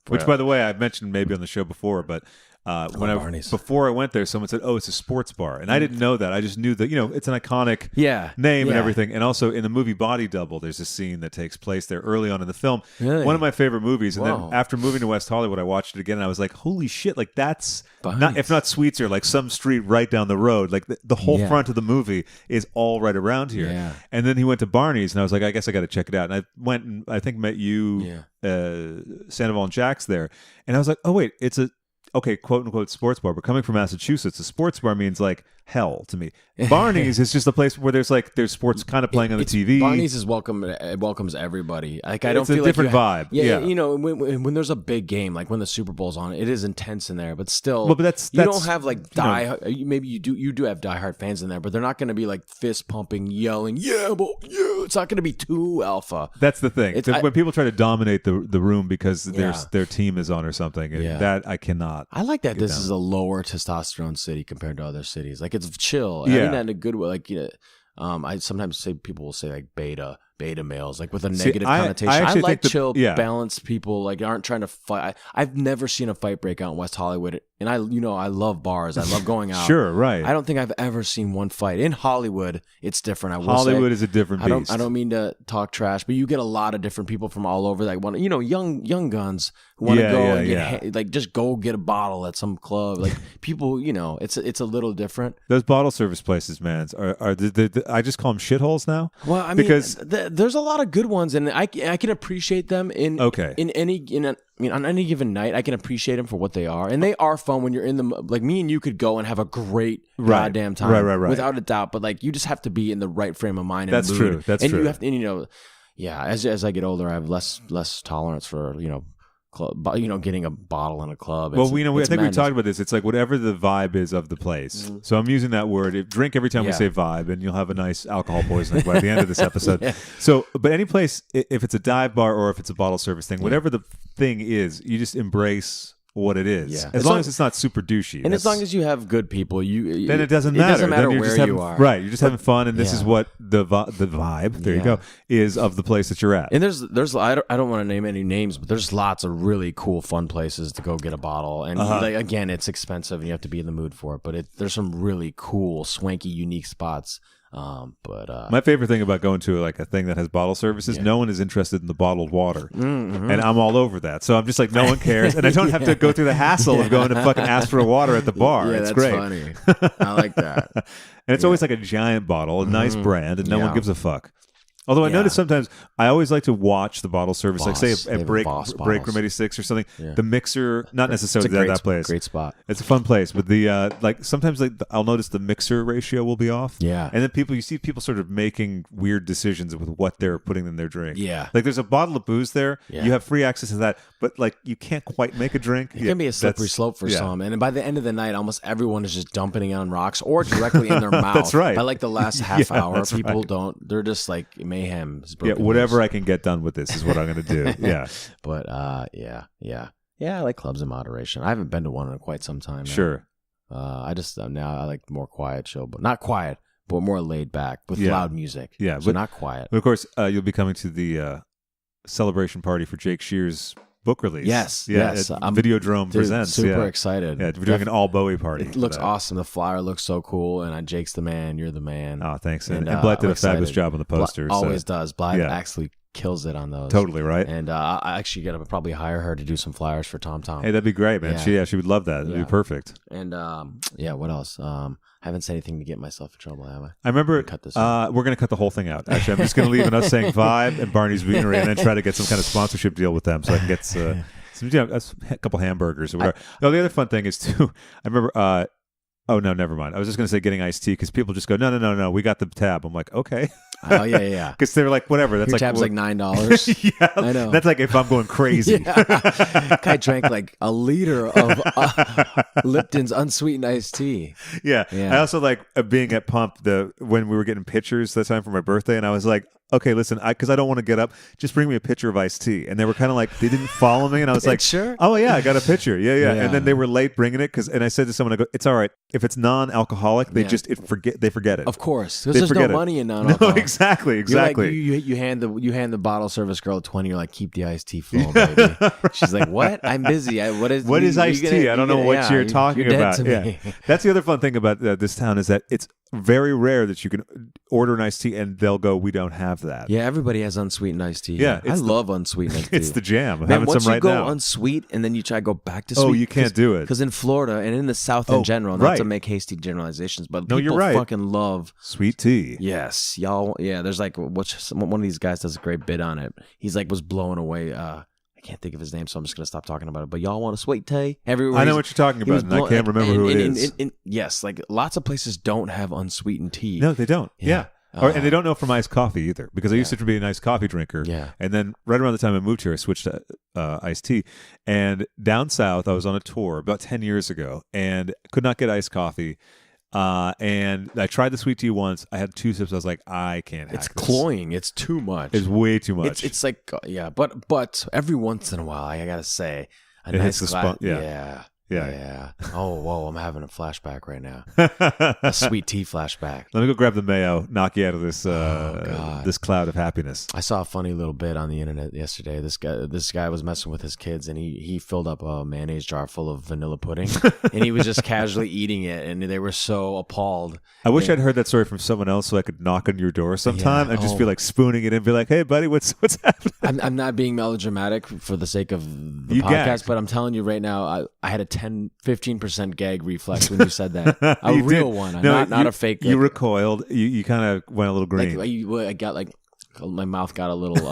Which, by the way, I've mentioned maybe on the show before, but before I went there, someone said, "Oh, it's a sports bar," and I didn't know that. I just knew that it's an iconic name and everything. And also in the movie Body Double, there's a scene that takes place there early on in the film. Really? One of my favorite movies. And then after moving to West Hollywood, I watched it again, and I was like, "Holy shit! Like that's if not Sweetser, like some street right down the road. Like the whole front of the movie is all right around here." Yeah. And then he went to Barney's, and I was like, "I guess I got to check it out." And I went and I think met you, Sandoval and Jax there, and I was like, "Oh wait, it's a." Okay, quote unquote sports bar, but coming from Massachusetts, a sports bar means like hell to me. Barney's is just a place where there's sports kind of playing on the TV. Barney's is welcomes everybody. Like I don't feel a different vibe. Yeah, when there's a big game, like when the Super Bowl's on, it is intense in there. But still, well, but that's you don't have like maybe you do have diehard fans in there, but they're not going to be like fist pumping, yelling, it's not going to be too alpha. That's the thing. When people try to dominate the room because their team is on or something, that I cannot. I like that this is a lower testosterone city compared to other cities. Like it's chill. Yeah. I mean that in a good way. Like I sometimes people will say like beta males, like with a negative connotation. I like chill, balanced people, like aren't trying to fight. I've never seen a fight break out in West Hollywood, and I love bars. I love going out. Sure, right. I don't think I've ever seen one fight in Hollywood. It's different. Hollywood is a different beast. I don't mean to talk trash, but you get a lot of different people from all over that want young guns who want to go and just go get a bottle at some club. Like people, it's a little different. Those bottle service places, man, are I just call them shitholes now. Well, I mean, because there's a lot of good ones, and I can appreciate them on any given night. I can appreciate them for what they are, and they are fun when you're in them. Like me and you could go and have a great goddamn time, right, without a doubt. But like you just have to be in the right frame of mind. That's mood. True. That's and true. You have to, as I get older, I have less tolerance for club, getting a bottle in a club. Well, I think we talked about this. It's like whatever the vibe is of the place. Mm-hmm. So I'm using that word. Drink every time we say vibe, and you'll have a nice alcohol poisoning by the end of this episode. So, but any place, if it's a dive bar or if it's a bottle service thing, whatever the thing is, you just embrace what it is. Yeah. As long as it's not super douchey. And as long as you have good people, then it doesn't matter. It doesn't matter where you are. Right. You're just having fun, and this is what the vibe, there you go, is of the place that you're at. And there's I don't want to name any names, but there's lots of really cool, fun places to go get a bottle. And again, it's expensive, and you have to be in the mood for it. But there's some really cool, swanky, unique spots. My favorite thing about going to like a thing that has bottle service is no one is interested in the bottled water, and I'm all over that. So I'm just like, no one cares, and I don't have to go through the hassle of going to fucking ask for a water at the bar. Yeah, it's that's great. funny. I like that. And it's always like a giant bottle, a nice brand, and no one gives a fuck. Although I notice sometimes I always like to watch the bottle service, like say at Break Room 86 or something. Yeah. The mixer, not necessarily that place. Great spot. It's a fun place, but the like sometimes like I'll notice the mixer ratio will be off. Yeah, and then you see people sort of making weird decisions with what they're putting in their drink. Yeah, like there's a bottle of booze there. Yeah. You have free access to that, but like you can't quite make a drink. It can be a slippery slope for some, and by the end of the night, almost everyone is just dumping it on rocks or directly in their mouth. That's right. By like the last half hour, people don't. They're just like mayhem. Whatever I can get done with this is what I'm going to do. Yeah. But yeah, I like clubs in moderation. I haven't been to one in quite some time now. Sure. I just now I like more quiet show, but not quiet, but more laid back with loud music. Yeah, so but not quiet. But of course, you'll be coming to the celebration party for Jake Shear's book release. Yes. Videodrome presents. Super excited. Yeah, we're doing an all Bowie party. It looks awesome. The flyer looks so cool, and Jake's the man. You're the man. Oh, thanks. And Blythe did a fabulous job on the poster. Always does. Blythe actually kills it on those. Totally, right? And I actually got to probably hire her to do some flyers for TomTom. Hey, that'd be great, man. She would love that. It'd be perfect. And what else? I haven't said anything to get myself in trouble, have I? I remember cut this we're going to cut the whole thing out. Actually, I'm just going to leave us saying Vibe and Barney's Beanery and then try to get some kind of sponsorship deal with them so I can get a couple hamburgers or whatever. The other fun thing is too, I remember oh no, never mind. I was just going to say getting iced tea because people just go, no, we got the tab. I'm like, okay. Oh yeah. Because they're like, whatever. That's your like tab's like $9. Yeah, I know. That's like if I'm going crazy. Guy drank like a liter of Lipton's unsweetened iced tea. Yeah. I also like being at Pump when we were getting pictures that time for my birthday, and I was like, okay, listen, because I don't want to get up, just bring me a pitcher of iced tea. And they were kind of like, they didn't follow me, and I was like, sure. Oh yeah, I got a pitcher. Yeah. And then they were late bringing it and I said to someone, I go, it's all right if it's non-alcoholic. They they forget it. Of course, because there's no money in non-alcoholic. No, exactly. Like, you hand the bottle service girl 20. You're like, keep the iced tea flowing, baby. She's like, what? I'm busy. What is iced tea? I don't know what you're talking about. Yeah, that's the other fun thing about this town is that it's very rare that you can order an iced tea and they'll go, we don't have that. Yeah, everybody has unsweetened iced tea. Yeah, I love unsweetened iced tea. It's the jam. I'm Man, having once some right you now. go unsweet and then you try to go back to sweet. You can't do it. Because in Florida and in the South in general, not to make hasty generalizations, but people fucking love sweet tea. Yes, y'all. Yeah, there's like one of these guys does a great bit on it. He's like was blown away. I can't think of his name, so I'm just gonna stop talking about it. But y'all want a sweet tea? Everywhere I know what you're talking about, and I can't remember who it is. Yes, like lots of places don't have unsweetened tea. No, they don't. Yeah. And they don't know from iced coffee either, because I used to be an iced coffee drinker. Yeah. And then right around the time I moved here, I switched to iced tea. And down south, I was on a tour about 10 years ago and could not get iced coffee. And I tried the sweet tea once. I had 2 sips. I was like, I can't hack It's this. cloying. It's too much. It's way too much. It's like, but every once in a while, I gotta say, a nice glass. Yeah. Oh, whoa, I'm having a flashback right now. A sweet tea flashback. Let me go grab the mayo, knock you out of this this cloud of happiness. I saw a funny little bit on the internet yesterday. This guy was messing with his kids, and he filled up a mayonnaise jar full of vanilla pudding, and he was just casually eating it, and they were so appalled. I wish I'd heard that story from someone else so I could knock on your door sometime and just be like spooning it in and be like, hey, buddy, what's happening? I'm not being melodramatic for the sake of the podcast, but I'm telling you right now, I had a 10-15% gag reflex when you said that. A real one, not a fake. You recoiled. You kind of went a little green. I got my mouth got a little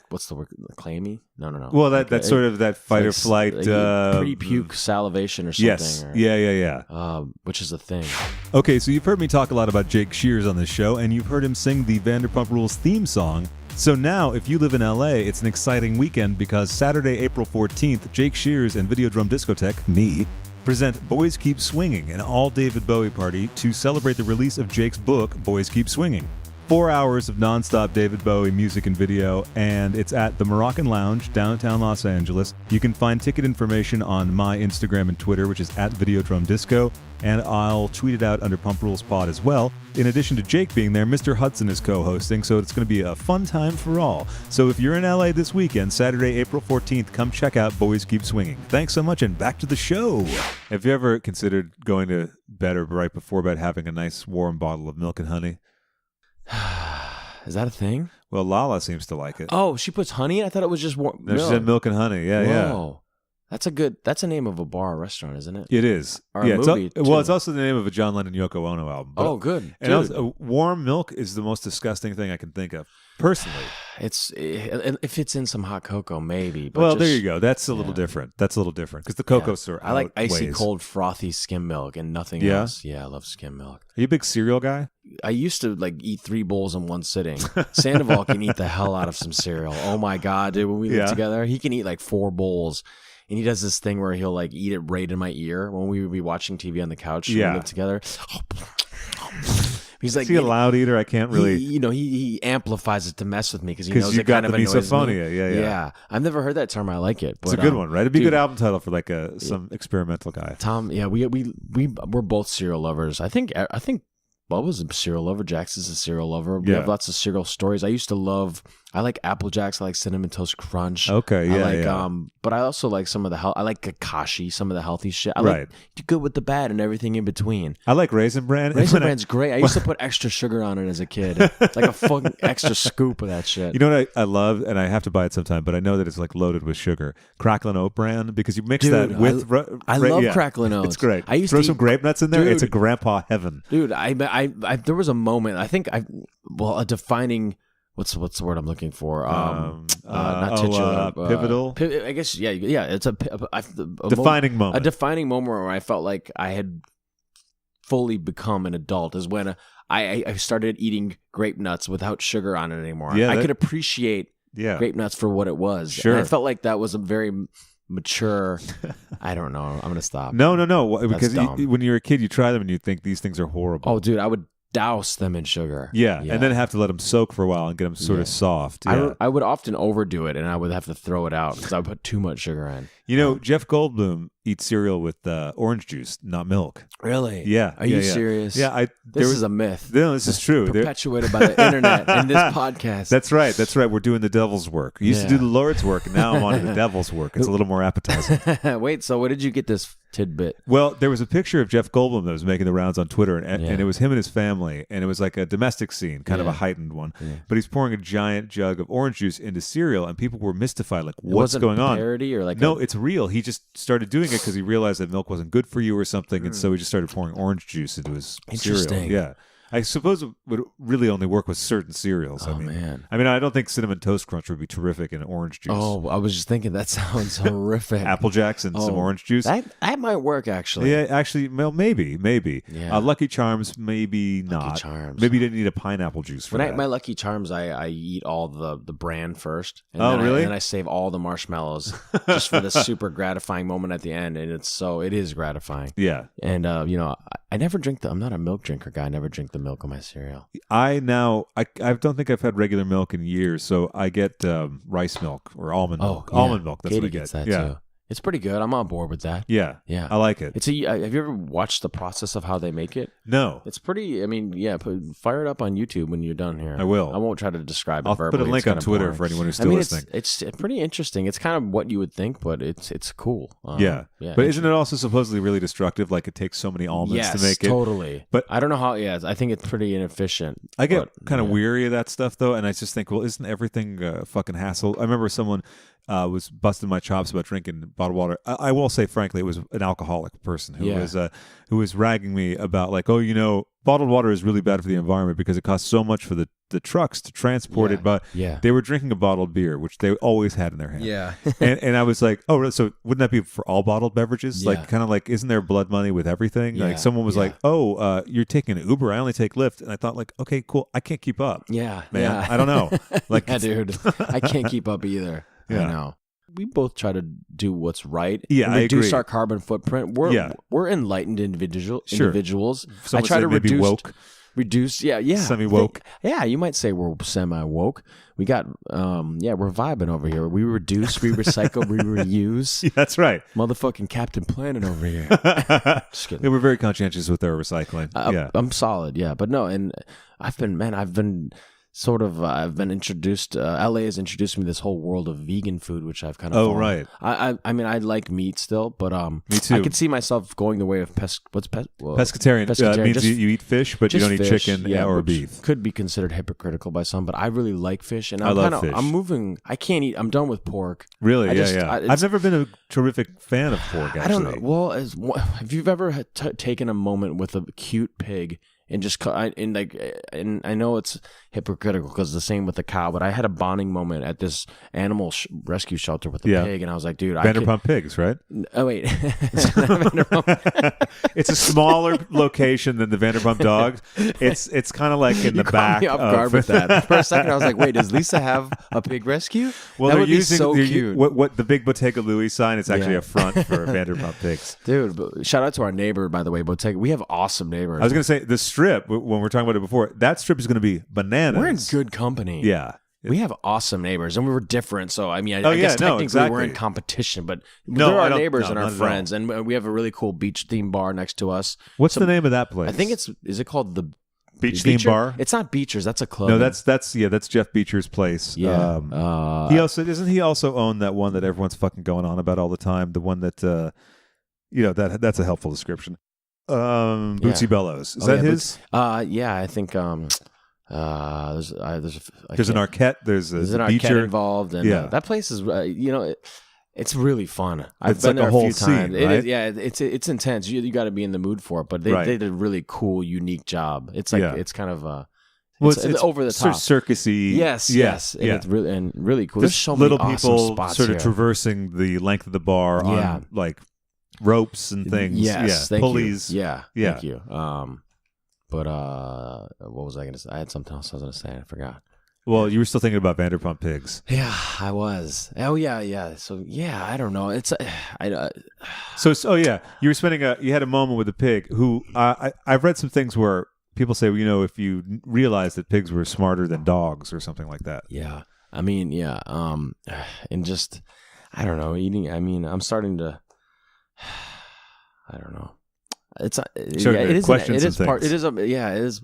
what's the word? Clammy? No. Well, that's sort of that fight or flight, pre-puke salivation or something. Yes. Yeah. Which is a thing. Okay, so you've heard me talk a lot about Jake Shears on this show, and you've heard him sing the Vanderpump Rules theme song. So now, if you live in LA, it's an exciting weekend because Saturday, April 14th, Jake Shears and Videodrome Discotheque, me, present Boys Keep Swinging, an all-David Bowie party to celebrate the release of Jake's book, Boys Keep Swinging. 4 hours of nonstop David Bowie music and video, and it's at the Moroccan Lounge, downtown Los Angeles. You can find ticket information on my Instagram and Twitter, which is at Videodrome Disco, and I'll tweet it out under Pump Rules Pod as well. In addition to Jake being there, Mr. Hudson is co-hosting, so it's going to be a fun time for all. So if you're in LA this weekend, Saturday, April 14th, come check out Boys Keep Swinging. Thanks so much, and back to the show. Have you ever considered going to bed or right before bed having a nice warm bottle of milk and honey? Is that a thing? Well, Lala seems to like it. Oh, she puts honey in? I thought it was just warm. No, she said milk and honey. Yeah, Whoa. That's a name of a bar or restaurant, isn't it? It is. Or a movie, it's also the name of a John Lennon Yoko Ono album. Oh, good. And also, warm milk is the most disgusting thing I can think of, personally. If it's in some hot cocoa, maybe. But well, there you go. That's a little different. because the cocos are I like icy cold, frothy skim milk and nothing else. Yeah, I love skim milk. Are you a big cereal guy? I used to eat 3 bowls in one sitting. Sandoval can eat the hell out of some cereal. Oh my God, dude! When we live together, he can eat 4 bowls. And he does this thing where he'll eat it right in my ear when we would be watching TV on the couch. Yeah. When we live together. He's Is he a loud eater? I can't really. He amplifies it to mess with me because he knows it got kind the of annoys misophonia. me. Yeah. I've never heard that term. I like it. But, it's a good one, right? It'd be a good album title for some experimental guy. Tom, yeah, we're both cereal lovers. I think Bubba's a cereal lover. Jax is a cereal lover. We have lots of cereal stories. I like Apple Jacks. I like Cinnamon Toast Crunch. Okay, yeah, but I also like some of the I like Kakashi, some of the healthy shit. I like the good with the bad and everything in between. I like Raisin Bran. Raisin Bran's great. I used to put extra sugar on it as a kid, like a fucking extra scoop of that shit. You know what I love, and I have to buy it sometime, but I know that it's loaded with sugar. Cracklin' Oat Bran, because you mix that with. I love Cracklin' Oats. It's great. I used throw to some grape nuts in there. Dude, it's a grandpa heaven, dude. I there was a moment. I think a defining. What's the word I'm looking for? Not titular. Pivotal. I guess, yeah. It's a defining moment. A defining moment where I felt like I had fully become an adult is when I started eating grape nuts without sugar on it anymore. Yeah, I could appreciate grape nuts for what it was. Sure. And I felt like that was a very mature. I don't know. I'm gonna stop. No. Because when you're a kid, you try them and you think these things are horrible. Oh, dude, I would douse them in sugar. Yeah, and then have to let them soak for a while and get them sort of soft. Yeah. I would often overdo it, and I would have to throw it out because I would put too much sugar in. Jeff Goldblum eats cereal with orange juice, not milk. Really? Yeah. Are you serious? Yeah. This is a myth. No, this is true. Perpetuated by the internet in this podcast. That's right. We're doing the devil's work. You used to do the Lord's work, and now I'm on to the devil's work. It's a little more appetizing. Wait, so where did you get this tidbit? Well, there was a picture of Jeff Goldblum that was making the rounds on Twitter, and it was him and his family, and it was like a domestic scene, kind of a heightened one. Yeah. But he's pouring a giant jug of orange juice into cereal, and people were mystified, what's going on? Parody or no, it's real. He just started doing it because he realized that milk wasn't good for you or something, and so he just started pouring orange juice into his cereal. Yeah. I suppose it would really only work with certain cereals. Man. I don't think Cinnamon Toast Crunch would be terrific in orange juice. Oh, I was just thinking that sounds horrific. Apple Jacks and some orange juice. That might work, actually. Yeah, actually, well, maybe. Yeah. Lucky Charms, maybe not. Lucky Charms. Maybe you didn't need a pineapple juice for that. My Lucky Charms, I eat all the bran first. And really? And then I save all the marshmallows just for the super gratifying moment at the end. And it is gratifying. Yeah. And, I never drink I'm not a milk drinker guy. I never drink the milk in my cereal. I don't think I've had regular milk in years, so I get rice milk or almond milk. Almond milk, that's Katie what I get. Gets that too. It's pretty good. I'm on board with that. Yeah. I like it. Have you ever watched the process of how they make it? No. It's pretty, fire it up on YouTube when you're done here. I will. I won't try to describe it I'll verbally. put a link on Twitter for anyone who's still listening. It's pretty interesting. It's kind of what you would think, but it's cool. Yeah. But isn't it also supposedly really destructive? Like it takes so many almonds to make it. Yes, totally. But I don't know how, I think it's pretty inefficient. I get kind of weary of that stuff though, and I just think, well, isn't everything a fucking hassle? I remember someone was busting my chops about drinking bottled water. I will say, frankly, it was an alcoholic person who was ragging me about bottled water is really bad for the environment because it costs so much for the trucks to transport it. But they were drinking a bottled beer, which they always had in their hand. Yeah. and I was like, oh, really? So wouldn't that be for all bottled beverages? Yeah. Isn't there blood money with everything? Yeah. Like someone was like, oh, you're taking an Uber. I only take Lyft. And I thought okay, cool. I can't keep up. Yeah. Man, yeah. I don't know. Dude, I can't keep up either. Yeah. I know. We both try to do what's right. Yeah, and reduce I agree. our carbon footprint. We're enlightened individuals. Sure. Individuals. Someone I try to maybe reduce woke. reduced. Yeah. Semi-woke. Yeah, you might say we're semi-woke. We got, we're vibing over here. We reduce, we recycle, we reuse. Yeah, that's right. Motherfucking Captain Planet over here. Just kidding. Yeah, we're very conscientious with our recycling. I'm solid, yeah. But no, and I've been introduced, LA has introduced me to this whole world of vegan food, which I've kind of fallen. Right. I mean, I like meat still, but me too. I could see myself going the way of pescatarian. Pescatarian means you eat fish, but you don't eat chicken or beef. Could be considered hypocritical by some, but I really like fish, and I love fish. I'm moving. I can't eat. I'm done with pork. Really? I've never been a terrific fan of pork. Actually, I don't know. Well, have you ever taken a moment with a cute pig? And just and I know it's hypocritical because it's the same with the cow, but I had a bonding moment at this animal rescue shelter with the pig, and I was like, dude, Vanderpump Pigs, right? Oh wait, it's a smaller location than the Vanderpump Dogs. It's kind of like in the back. You caught me off guard with that. For a second, I was like, wait, does Lisa have a pig rescue? Well, that would be so cute. What the big Bottega Louis sign? It's actually a front for Vanderpump Pigs. Dude, shout out to our neighbor, by the way, Bottega. We have awesome neighbors. I was going to say the strip, when we were talking about it before, that strip is going to be bananas. We're in good company. Yeah. We have awesome neighbors, and we were different. So, I mean, I guess technically we're in competition, but they're our neighbors and our friends. And we have a really cool beach-themed bar next to us. What's the name of that place? I think is it called the Beach-themed bar? It's not Beechers. That's a club. No, that's Jeff Beecher's place. Yeah. Doesn't he also own that one that everyone's fucking going on about all the time? The one that, that's a helpful description. Bootsy Bellows. Is that his? I think there's an Arquette. There's an Arquette Beecher involved, and that place is it's really fun. I've like been there a whole few times. scene, right? It's intense. You got to be in the mood for it, but they did a really cool, unique job. It's like it's kind of it's over the top, sort of circusy. Yes, and it's really cool. There's so little many awesome people spots sort of here. traversing the length of the bar on like ropes and things. Yes, pulleys. You. Yeah, thank you. But what was I going to say? I had something else I was going to say. I forgot. Well, you were still thinking about Vanderpump Pigs. Yeah, I was. Oh yeah. So yeah, I don't know. It's you were you had a moment with a pig who I've read some things where people say, if you realize that pigs were smarter than dogs or something like that. Yeah, I mean, and just I don't know. Eating. I mean, I'm starting to. I don't know. It is.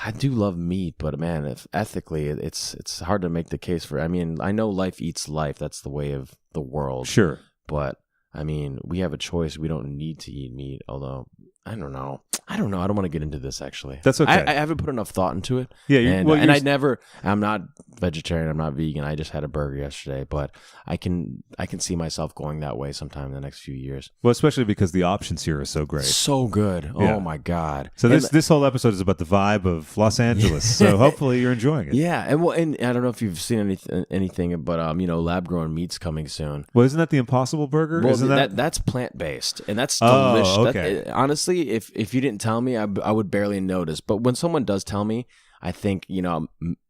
I do love meat, but man, ethically, it's hard to make the case for. I mean, I know life eats life. That's the way of the world. Sure, but I mean, we have a choice. We don't need to eat meat. Although I don't know. I don't want to get into this. Actually, that's okay. I haven't put enough thought into it. Yeah, I'm not vegetarian. I'm not vegan. I just had a burger yesterday, but I can see myself going that way sometime in the next few years. Well, especially because the options here are so great, so good. Yeah. Oh my god! So this whole episode is about the vibe of Los Angeles. So hopefully you're enjoying it. Yeah, and I don't know if you've seen anything, but lab grown meat's coming soon. Well, isn't that the Impossible Burger? Well, isn't that's plant based, and that's delicious. Oh, okay. Honestly, if you didn't tell me, I would barely notice. But when someone does tell me, I think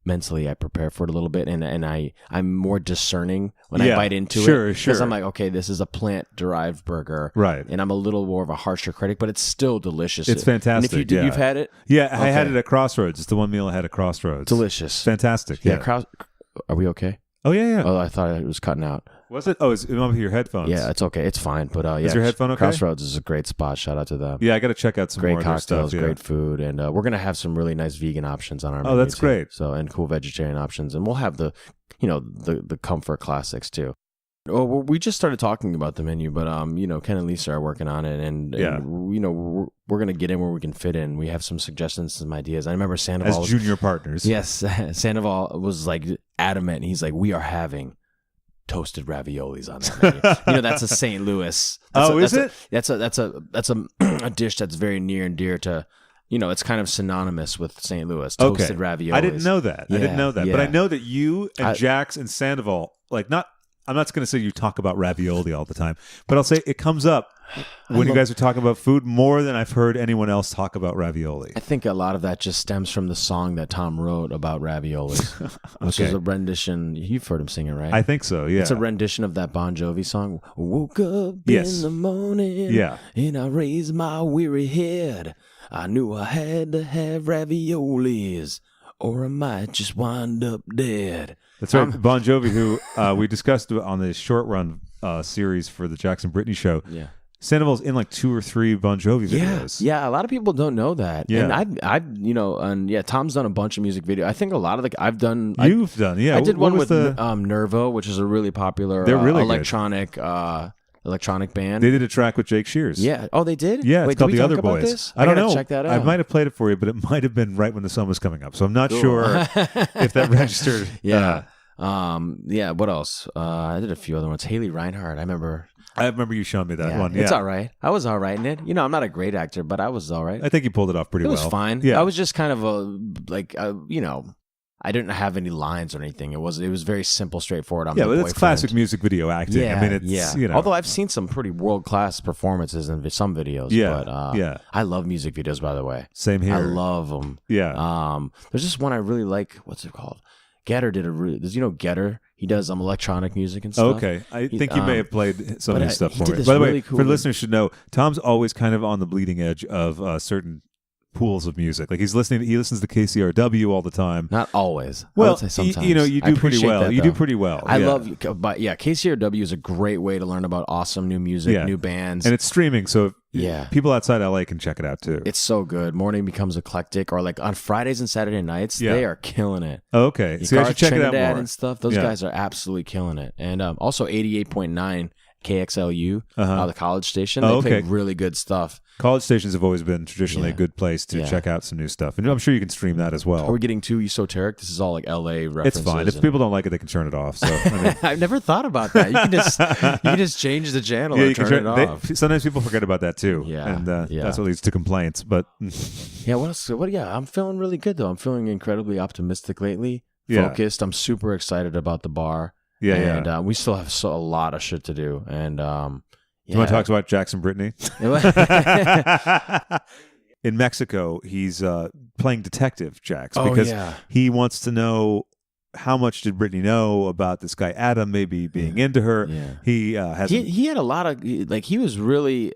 mentally I prepare for it a little bit, and I'm more discerning when I bite into it. Sure. Because I'm like, okay, this is a plant derived burger, right? And I'm a little more of a harsher critic, but it's still delicious. It's fantastic. And if you've had it, I had it at Crossroads. It's the one meal I had at Crossroads. Delicious, fantastic. Yeah. Are we okay? Oh yeah. Oh, I thought it was cutting out. Was it? Oh, it's on your headphones. Yeah, it's okay. It's fine. But is your headphone okay? Crossroads is a great spot. Shout out to them. Yeah, I got to check out some great more cocktails, stuff, great food, and we're gonna have some really nice vegan options on our menu. Oh, that's great. So and cool vegetarian options, and we'll have the comfort classics too. Well, we just started talking about the menu, but Ken and Lisa are working on it, and we're gonna get in where we can fit in. We have some suggestions, some ideas. I remember Sandoval as junior partners. Yes, Sandoval was like adamant. He's like, we are having toasted raviolis on that menu. That's a St. Louis. Is it? That's a dish that's very near and dear to. It's kind of synonymous with St. Louis. Toasted raviolis. I didn't know that. Yeah. But I know that you and Jax and Sandoval, I'm not going to say you talk about ravioli all the time, but I'll say it comes up when you guys are talking about food more than I've heard anyone else talk about ravioli. I think a lot of that just stems from the song that Tom wrote about raviolis, which is a rendition. You've heard him sing it, right? I think so, yeah. It's a rendition of that Bon Jovi song. Woke up in the morning, and I raised my weary head. I knew I had to have raviolis, or I might just wind up dead. That's right. Bon Jovi, who we discussed on the short run series for the Jackson Brittany show. Yeah. Sandoval's in like 2 or 3 Bon Jovi videos. Yeah, a lot of people don't know that. Yeah. And Tom's done a bunch of music videos. I think a lot of You've done, yeah. I did one with Nervo, which is a really popular electronic band. They did a track with Jake Shears. Yeah. Oh, they did? Yeah, Wait, it's called did we The Other talk about Boys. this? I don't know. Check that out. I might have played it for you, but it might have been right when the sun was coming up. So I'm not sure if that registered. Yeah. What else? I did a few other ones. Haley Reinhardt. I remember you showing me that one. Yeah. It's all right. I was all right in it. I'm not a great actor, but I was all right. I think you pulled it off pretty well. It was fine. Yeah. I was just kind of I didn't have any lines or anything. It was very simple, straightforward. It's classic music video acting. Yeah, I mean, it's Although I've seen some pretty world-class performances in some videos. Yeah, but, I love music videos, by the way. Same here. I love them. Yeah. There's just one I really like. What's it called? Getter did Getter? He does electronic music and stuff. Okay. I think you may have played some of his stuff for me. By the really way, cool for listeners should know, Tom's always kind of on the bleeding edge of certain pools of music. Like he listens to KCRW all the time. Not always. Well, I would say sometimes. You do pretty well. That, you do pretty well. I love, but KCRW is a great way to learn about awesome new music, new bands. And it's streaming, so Yeah. People outside LA can check it out too. It's so good. Morning Becomes Eclectic, or like on Fridays and Saturday nights, they are killing it. Oh, okay. So you should check Trinidad it out more. And stuff. Those guys are absolutely killing it. And also 88.9 KXLU, the college station. They play really good stuff. College stations have always been traditionally a good place to check out some new stuff. And I'm sure you can stream that as well. Are we getting too esoteric? This is all like LA references. It's fine. If people don't like it, they can turn it off. So I mean, I've never thought about that. You can just change the channel and turn it off. Sometimes people forget about that too. Yeah. And that's what leads to complaints. But yeah, what else? I'm feeling really good though. I'm feeling incredibly optimistic lately. Focused. I'm super excited about the bar. And we still have a lot of shit to do. And you want to talk about Jackson Brittany? In Mexico, he's playing detective Jax because he wants to know how much did Brittany know about this guy Adam maybe being into her. Yeah. He had a lot of he was really,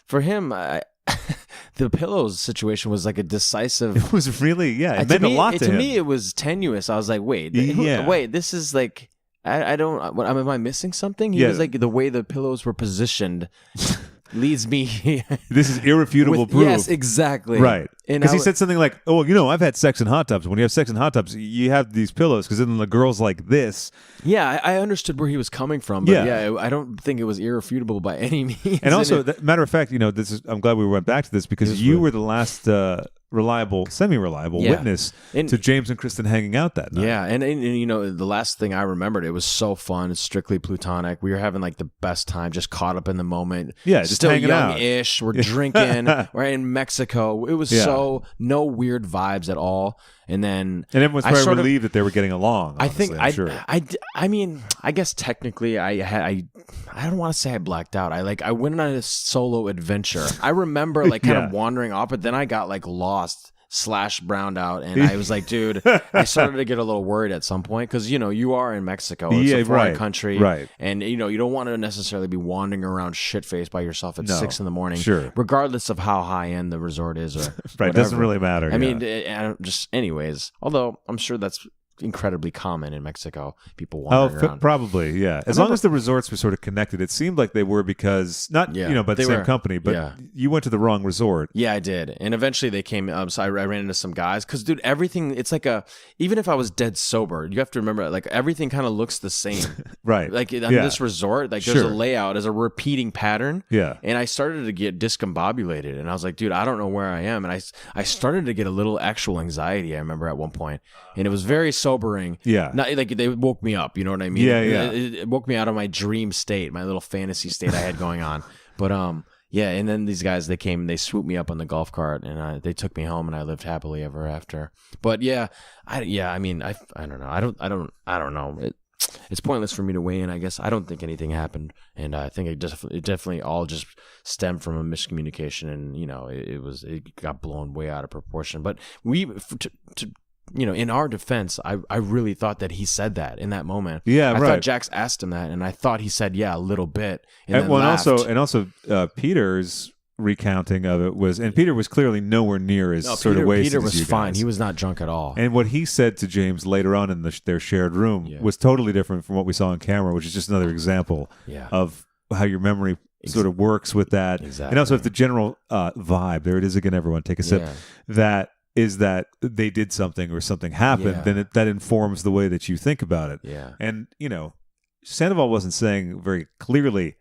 for him. The pillows situation was like a decisive. It was really it meant a lot to him. To me, it was tenuous. I was like, wait, this is like. I don't. Am I missing something? He was like, the way the pillows were positioned leads me. This is irrefutable proof. Yes, exactly. Right. Because he said something like, "Oh, I've had sex in hot tubs. When you have sex in hot tubs, you have these pillows because then the girl's like this." Yeah, I understood where he was coming from. But I don't think it was irrefutable by any means. And also, matter of fact, I'm glad we went back to this because you were the last semi-reliable witness to James and Kristen hanging out that night. Yeah, and the last thing I remembered, it was so fun. It's strictly platonic. We were having like the best time, just caught up in the moment. Yeah, just still hanging out. young-ish. We're drinking. We're in Mexico. It was no weird vibes at all. And everyone's probably relieved that they were getting along. Honestly, I mean, I guess technically I don't want to say I blacked out. I went on a solo adventure. I remember kind of wandering off, but then I got lost / browned out, and I was like, dude, I started to get a little worried at some point because you are in Mexico. It's a foreign country, right? And you don't want to necessarily be wandering around shit faced by yourself at 6 a.m, sure, regardless of how high end the resort is, or right. It doesn't really matter. I mean, anyways. Although I'm sure that's incredibly common in Mexico. People wandering around. Probably, yeah. As long as the resorts were sort of connected, it seemed like they were because by the same company, but you went to the wrong resort. Yeah, I did. And eventually they came so I ran into some guys because, dude, everything, it's like even if I was dead sober, you have to remember, everything kind of looks the same. Right. On this resort, there's a layout, there's a repeating pattern. Yeah. And I started to get discombobulated, and I was like, dude, I don't know where I am. And I started to get a little actual anxiety, I remember at one point. And it was very sobering. Yeah. Not they woke me up, you know what I mean? Yeah. It woke me out of my dream state, my little fantasy state I had going on. But and then these guys, they came and they swooped me up on the golf cart, and they took me home, and I lived happily ever after. But I mean, I don't know. I don't know. it's pointless for me to weigh in. I guess I don't think anything happened, and I think it definitely all just stemmed from a miscommunication, and it got blown way out of proportion. But in our defense, I really thought that he said that in that moment. Yeah, I right. thought Jax asked him that, and I thought he said, yeah, a little bit. And also Peter's recounting of it was, and Peter was clearly nowhere near as sort of wasted. Peter was as you fine. guys. He was not drunk at all. And what he said to James later on in their shared room was totally different from what we saw on camera, which is just another example of how your memory sort of works with that. Exactly. And also if the general vibe, there it is again, everyone take a sip, that is that they did something or something happened, then that informs the way that you think about it. Yeah. And, Sandoval wasn't saying very clearly,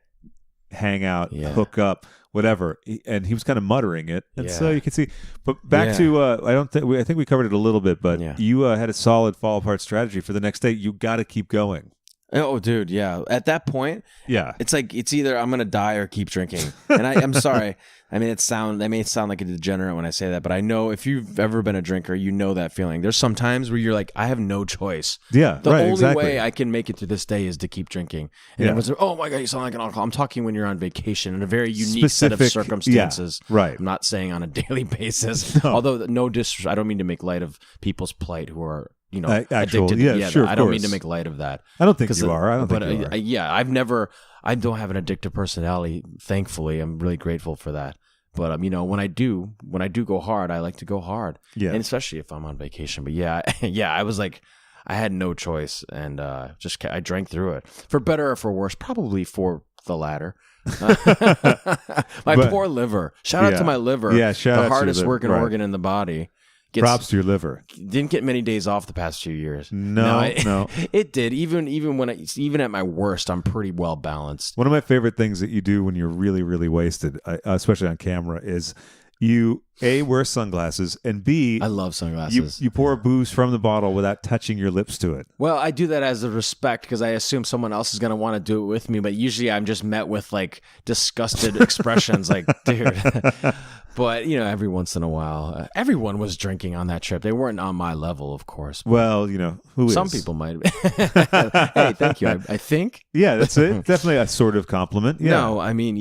hang out, hook up, whatever. And he was kind of muttering it. And so you can see. But back to, I think we covered it a little bit, but you had a solid fall apart strategy for the next day. You got to keep going. Oh, dude, yeah. At that point, it's like it's either I'm gonna die or keep drinking. And I'm sorry. I mean, I may sound like a degenerate when I say that, but I know if you've ever been a drinker, you know that feeling. There's some times where you're like, I have no choice. Yeah, the only way I can make it to this day is to keep drinking. And everyone's like, oh my god, you sound like an alcoholic. I'm talking when you're on vacation in a very unique set of circumstances. Yeah, right. I'm not saying on a daily basis. No. Although I don't mean to make light of people's plight who are. Addicted. I don't mean to make light of that. I don't think you are. I don't think you are. I don't have an addictive personality. Thankfully, I'm really grateful for that. But when I do go hard, I like to go hard. Yeah, and especially if I'm on vacation. But I was like, I had no choice, and I drank through it for better or for worse. Probably for the latter. Poor liver. Shout out to my liver. Yeah, shout out the hardest to your working organ in the body. Props to your liver. Didn't get many days off the past few years. No. It did. Even at my worst, I'm pretty well balanced. One of my favorite things that you do when you're really, really wasted, especially on camera, is you wear sunglasses, and B, I love sunglasses. You pour booze from the bottle without touching your lips to it. Well, I do that as a respect because I assume someone else is going to want to do it with me. But usually, I'm just met with like disgusted expressions, like, dude. But, every once in a while, everyone was drinking on that trip. They weren't on my level, of course. Well, who is? Some people might. Hey, thank you. I think. Yeah, that's it. Definitely a sort of compliment. Yeah. No, I mean,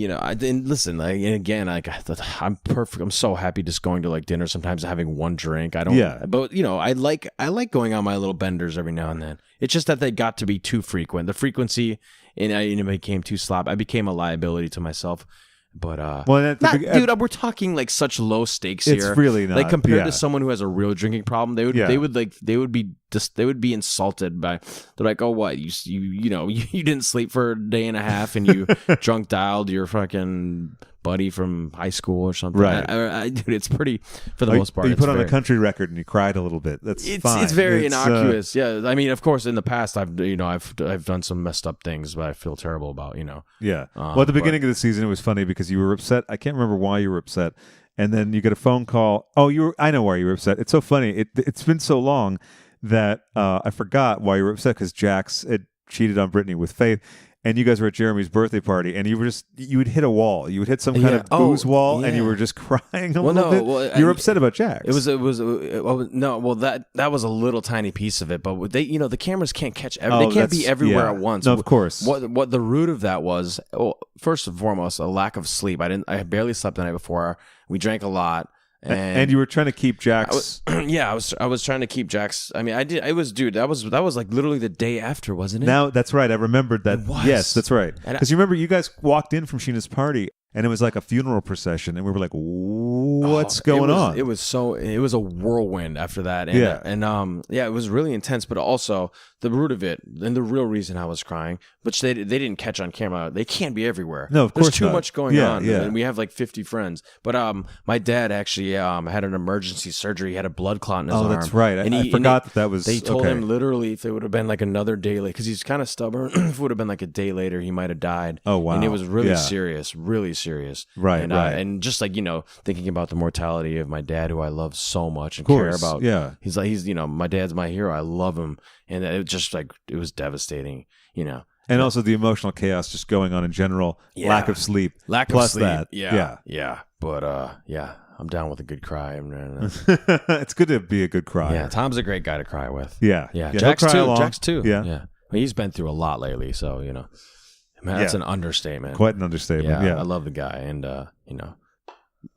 listen, again, I'm perfect. I'm so happy just going to like dinner sometimes and having one drink. I don't. Yeah. But, I like going on my little benders every now and then. It's just that they got to be too frequent. The frequency, and it became too slop. I became a liability to myself. But dude, we're talking like such low stakes here. It's really not. Like compared to someone who has a real drinking problem, they would be insulted by. They're like, oh, what you didn't sleep for a day and a half and you drunk dialed your fucking buddy from high school or something. Right. Dude, it's pretty for the most part. You put on a country record and you cried a little bit. That's fine. It's very innocuous. Yeah, I mean, of course, in the past, I've done some messed up things, but I feel terrible about. Yeah. Well, at the beginning of the season, it was funny because you were upset. I can't remember why you were upset. And then you get a phone call. Oh, I know why you were upset. It's so funny. It's been so long that I forgot why you were upset because Jax had cheated on Brittany with Faith. And you guys were at Jeremy's birthday party, and you would hit a wall. You would hit some kind of booze wall, and you were just crying a little bit. Well, you were upset about Jax. It was that was a little tiny piece of it, but the cameras can't catch they can't be everywhere at once. No, of course. What the root of that was, first and foremost, a lack of sleep. I barely slept the night before. We drank a lot. And you were trying to keep Jax. I was trying to keep Jax. I mean, I did. It was, dude. That was like literally the day after, wasn't it? Now that's right. I remembered that. Yes, that's right. Because you remember, you guys walked in from Sheena's party, and it was like a funeral procession, and we were like, "What's going on?" It was a whirlwind after that. And, it was really intense. But also the root of it, and the real reason I was crying, which they didn't catch on camera. They can't be everywhere. No, of course there's too not. much going on. Yeah. And we have like 50 friends. But my dad actually had an emergency surgery. He had a blood clot in his arm. Oh, that's right. I forgot that was. They told him literally if it would have been like another day late, because he's kind of stubborn. If it would have been like a day later, he might have died. Oh wow! And it was really serious, really serious. Right. And just like thinking about the mortality of my dad, who I love so much and care about. Yeah. He's my dad's my hero. I love him, and it just like it was devastating. And also the emotional chaos just going on in general. Yeah. Lack of sleep. Plus of sleep. That. Yeah. But I'm down with a good cry. It's good to be a good cry. Yeah, Tom's a great guy to cry with. Yeah. Jax too. Yeah. he's been through a lot lately, so that's an understatement. Quite an understatement. Yeah, I love the guy, and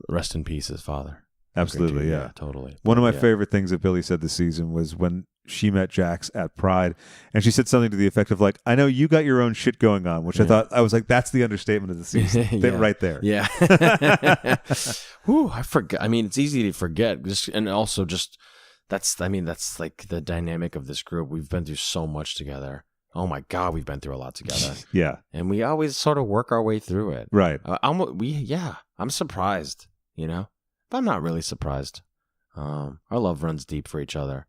rest in peace, his father. Absolutely, yeah, totally. One of my favorite things that Billy said this season was when she met Jax at Pride, and she said something to the effect of like, "I know you got your own shit going on," which I was like, "That's the understatement of the season, right there." Yeah. Whew, I forgot. I mean, it's easy to forget, and also just that's like the dynamic of this group. We've been through so much together. Oh my God, we've been through a lot together. Yeah, and we always sort of work our way through it. Right. I'm surprised. But I'm not really surprised. Our love runs deep for each other.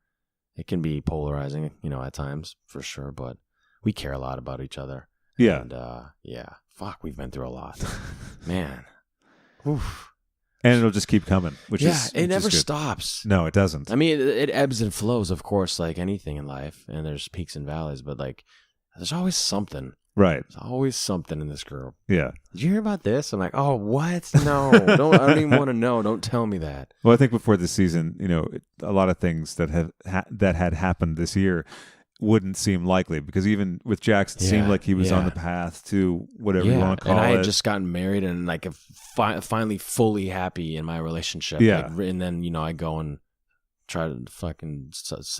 It can be polarizing, at times, for sure, but we care a lot about each other. Yeah. And, we've been through a lot. Man. Oof. And it'll just keep coming, which it never stops. No, it doesn't. I mean, it ebbs and flows, of course, like anything in life, and there's peaks and valleys, but, like, there's always something. Right. There's always something in this group. Yeah. Did you hear about this? I'm like, oh, what? No. I don't even want to know. Don't tell me that. Well, I think before this season, a lot of things that had happened this year wouldn't seem likely, because even with Jax, it seemed like he was on the path to whatever you want to call it. And I had just gotten married and like finally fully happy in my relationship. Yeah. And then, I go and try to fucking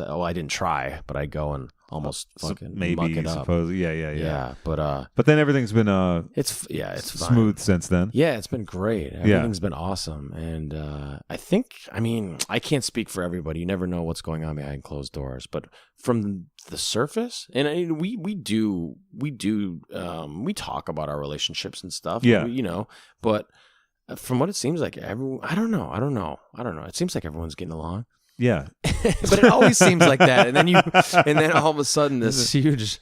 I didn't try, but I go and almost fucking maybe muck it up. Yeah. But then everything's been it's smooth since then. Yeah, it's been great. Everything's been awesome, and I can't speak for everybody. You never know what's going on behind closed doors, but from the surface, and we talk about our relationships and stuff. Yeah, but from what it seems like, I don't know. It seems like everyone's getting along. Yeah. But it always seems like that. And then all of a sudden this huge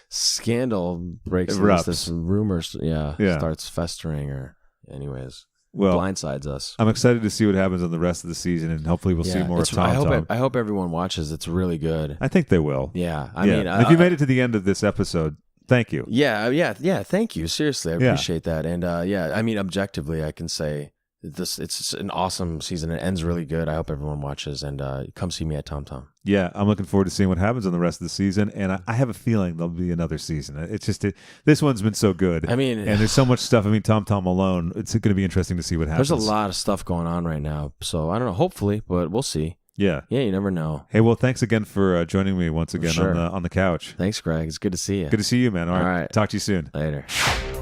scandal breaks loose. This rumor starts festering, or anyways, blindsides us. I'm excited to see what happens on the rest of the season, and hopefully we'll see more of TomTom. I hope everyone watches. It's really good. I think they will. Yeah. I mean, if you made it to the end of this episode, thank you. Yeah. Thank you. Seriously, I appreciate that. And objectively, I can say it's an awesome season. It ends really good. I hope everyone watches, and come see me at TomTom. Yeah, I'm looking forward to seeing what happens on the rest of the season, and I have a feeling there'll be another season. It's just this one's been so good. I mean, and there's so much stuff. I mean, TomTom alone, it's going to be interesting to see what happens. There's a lot of stuff going on right now, so I don't know. Hopefully, but we'll see. Yeah, you never know. Hey, well, thanks again for joining me once again on the couch. Thanks, Greg. It's good to see you. Good to see you, man. All right. Talk to you soon. Later.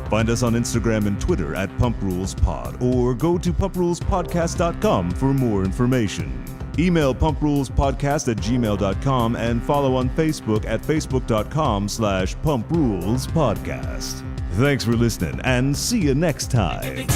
Find us on Instagram and Twitter at Pump Rules Pod, or go to pumprolespodcast.com for more information. Email pumprolespodcast@gmail.com and follow on Facebook at facebook.com/pumprolespodcast. Thanks for listening, and see you next time.